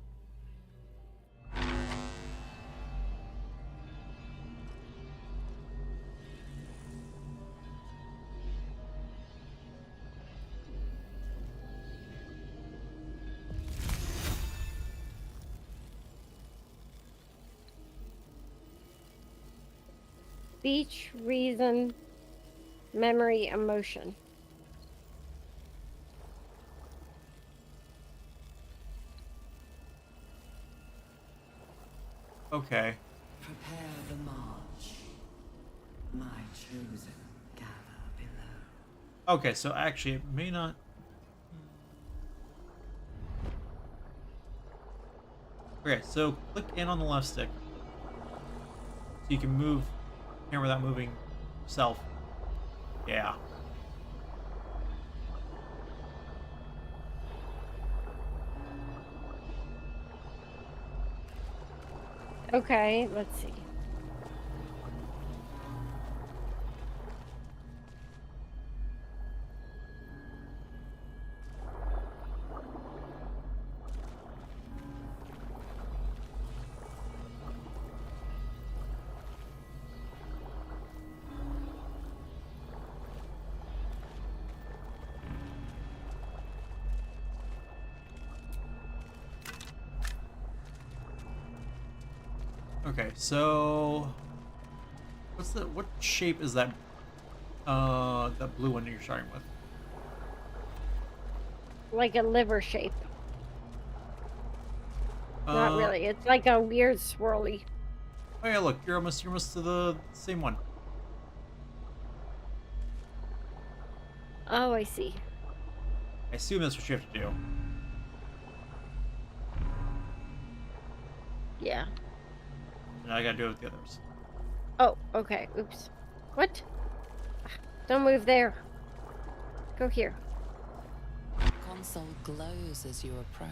Speech, reason, memory, emotion. Okay. Prepare the march. My chosen gather below. Okay, so actually it may not... Okay, so click in on the left stick. So you can move here without moving yourself. Yeah. Okay, let's see. Okay, so what shape is that that blue one that you're starting with? Like a liver shape. Not Uh, really. It's like a weird swirly. Oh yeah, look, you're almost to the same one. Oh, I see. I assume that's what you have to do. Yeah. And I gotta do it with the others. Oh, okay. Oops. What? Don't move there. Go here. Console glows as you approach.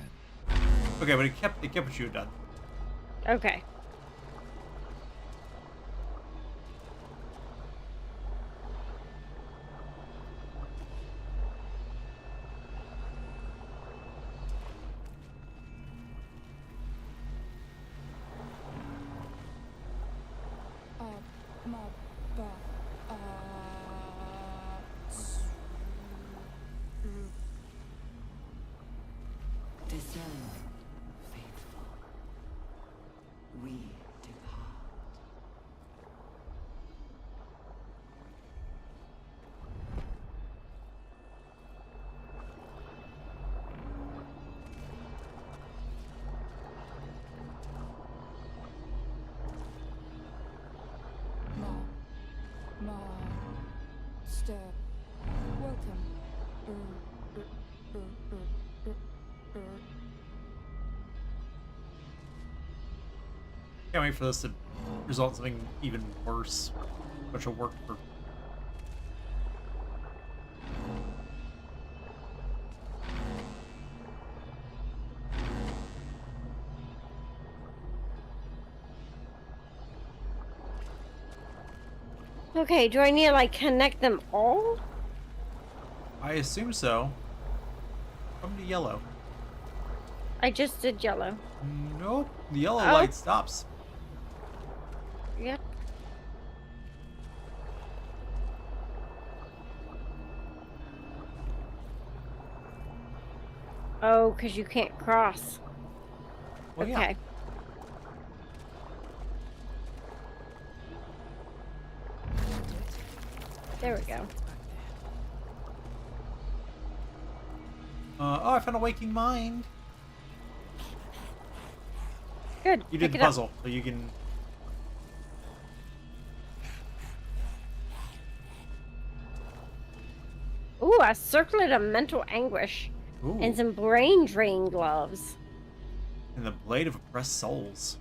Okay, but it kept what you had done. Okay. Descend, faithful. We depart. Master, welcome. Can't wait for this to result in something even worse, which will work for. Okay, do I need to like connect them all? I assume so. Come to yellow. I just did yellow. Nope, the yellow Oh. light stops. Yep. Oh, because you can't cross. Well, Okay. yeah. There we go. Oh, I found a waking mind. Good. You did pick the it up. puzzle, so you can. Ooh, a circlet of mental anguish. Ooh. And some brain drain gloves. And the blade of oppressed souls.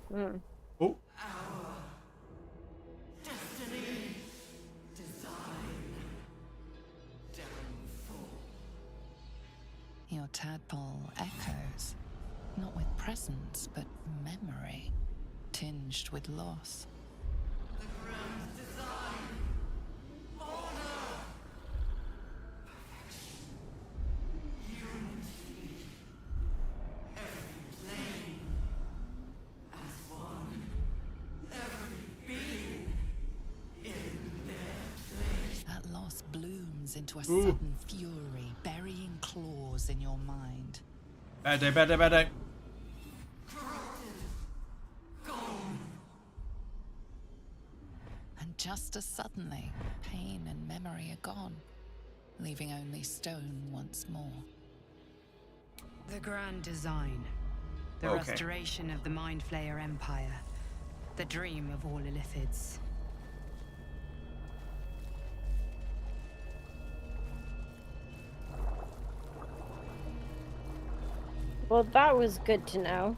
Hmm. Oh. Destiny, design, downfall. Your tadpole echoes, not with presence, but memory, tinged with loss. The grand design, order, perfection, unity. Every plane as one. Every being in their place. That loss blooms into a Ooh. sudden fury, burying claws in your mind. Bad day, bad day, bad day. Corrupted, gone. And just as suddenly, pain and memory are gone, leaving only stone once more. The grand design. The Okay. restoration of the Mind Flayer Empire. The dream of all Illithids. Well, that was good to know.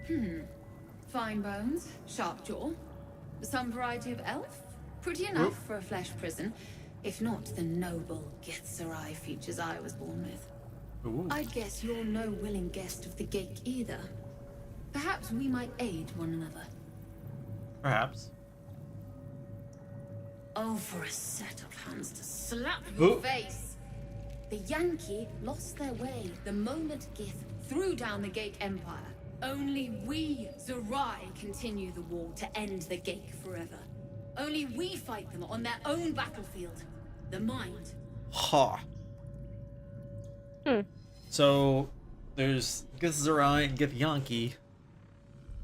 Fine bones, sharp jaw. Some variety of elf? Pretty enough for a flesh prison, if not the noble Gethzerai features I was born with. Ooh. I guess you're no willing guest of the Gate either. Perhaps we might aid one another. Perhaps. Oh, for a set of hands to slap your face! The Yankee lost their way the moment Gith threw down the Gate Empire. Only we, Zerai, continue the war to end the Gate forever. Only we fight them on their own battlefield. The mind. Ha. So, there's Githzerai and Githyanki.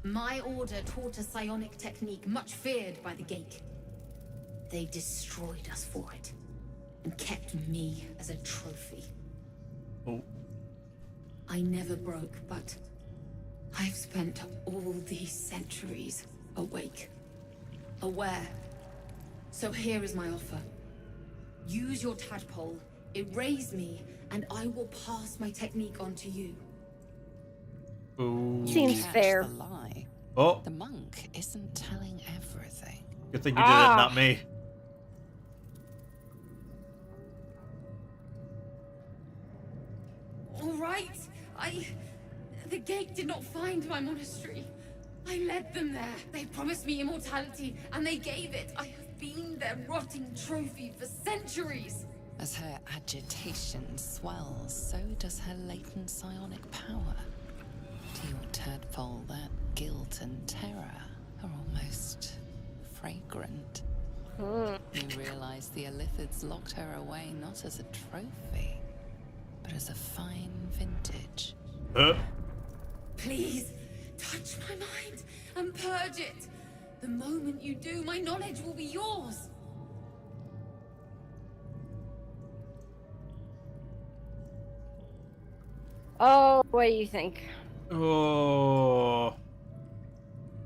My order taught a psionic technique much feared by the Gate. They destroyed us for it, and kept me as a trophy. Oh. I never broke, but I've spent all these centuries awake, aware. So here is my offer. Use your tadpole, erase me, and I will pass my technique on to you. Ooh. Seems Catch fair. the lie. Oh. The monk isn't telling everything. Good thing you did it, not me. All right, the Gate did not find my monastery. I led them there. They promised me immortality, and they gave it. I have been their rotting trophy for centuries. As her agitation swells, so does her latent psionic power. To your tadpole, that guilt and terror are almost fragrant. You realize the Illithids locked her away not as a trophy, but as a fine vintage. Please, touch my mind and purge it. The moment you do, my knowledge will be yours. Oh, what do you think? Oh.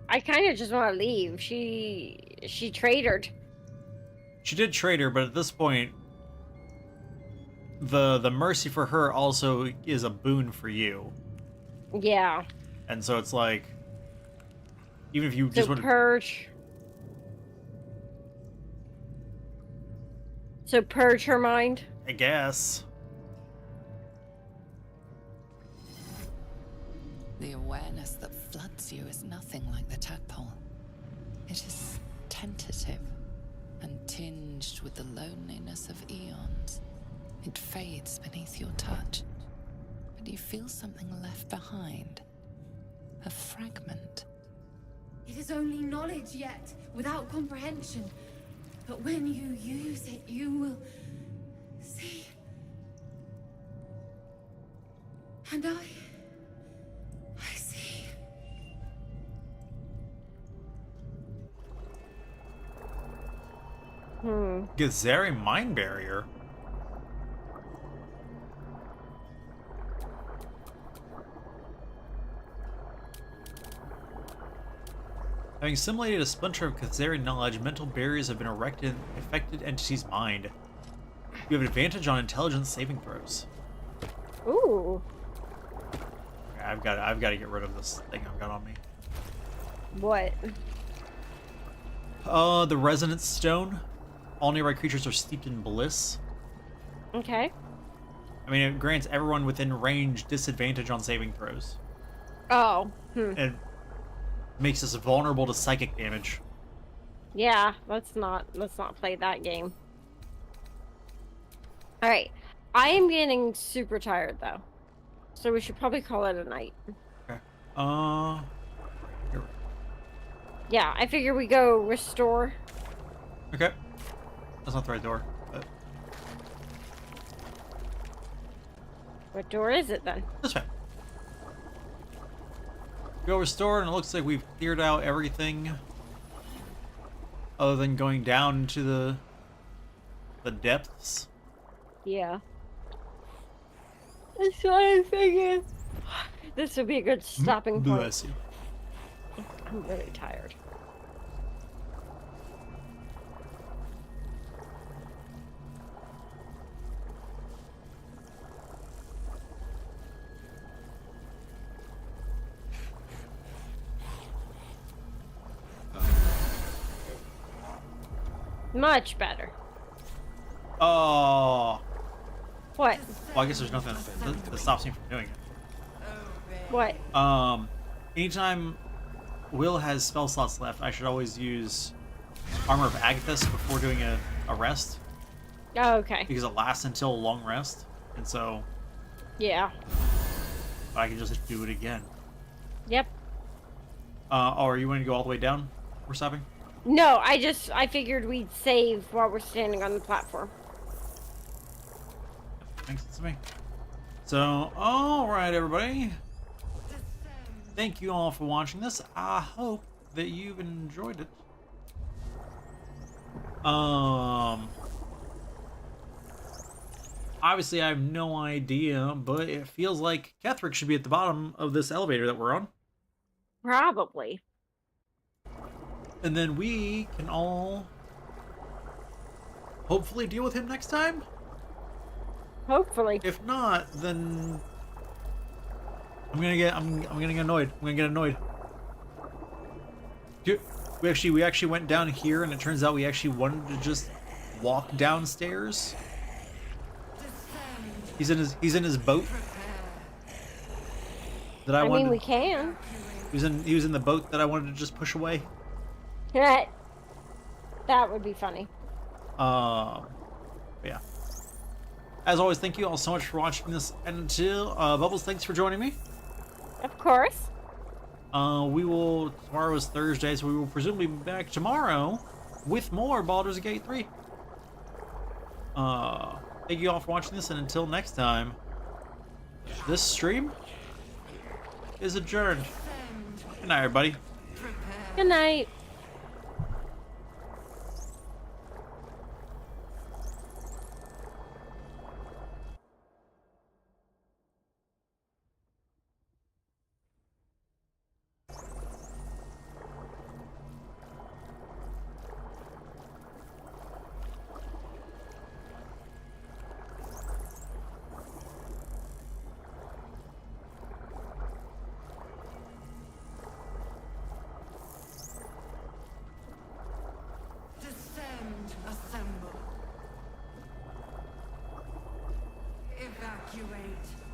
I kind of just want to leave. She traitor'd. She did trade her, but at this point, the mercy for her also is a boon for you. Yeah. And so it's like, even if you just So want to purge. So purge her mind. I guess. The awareness that floods you is nothing like the tadpole. It is tentative and tinged with the loneliness of eons. It fades beneath your touch, but you feel something left behind. A fragment. It is only knowledge yet, without comprehension. But when you use it, you will see. And I see. Githzerai mind barrier. Having assimilated a splinter of Ketheric knowledge, mental barriers have been erected in the affected entity's mind. You have an advantage on intelligence saving throws. Ooh. Okay, I've got to get rid of this thing I've got on me. What? The resonance stone. All nearby creatures are steeped in bliss. Okay. I mean, it grants everyone within range disadvantage on saving throws. Oh. And makes us vulnerable to psychic damage. Yeah, let's not play that game. All right. I am getting super tired though. So we should probably call it a night. Okay. Here. Yeah, I figure we go restore. Okay. That's not the right door. But What door is it then? this way. Go restore, and it looks like we've cleared out everything other than going down into the depths. Yeah. That's what I figured. This would be a good stopping point. Bless you. I'm really tired. Much better. Oh. What? Well, I guess there's nothing that stops me from doing it. What? Anytime Will has spell slots left, I should always use Armor of Agathis before doing a rest. Oh, okay. Because it lasts until a long rest. And so Yeah. I can just do it again. Yep. Oh, are you going to go all the way down? We're stopping? No, I figured we'd save while we're standing on the platform. Makes sense to me. So, alright everybody. Thank you all for watching this. I hope that you've enjoyed it. Obviously I have no idea, but it feels like Ketheric should be at the bottom of this elevator that we're on. Probably. And then we can all hopefully deal with him next time. Hopefully. If not, then I'm gonna get annoyed. I'm gonna get annoyed. Dude, we actually went down here, and it turns out we actually wanted to just walk downstairs. He's in his boat. That I mean, we can. He was in the boat that I wanted to just push away. That would be funny. Yeah. As always, thank you all so much for watching this. And until Bubbles, thanks for joining me. Of course. Tomorrow is Thursday, so we will presumably be back tomorrow with more Baldur's Gate 3. Thank you all for watching this, and until next time, this stream is adjourned. Good night, everybody. Good night. Assemble. Evacuate.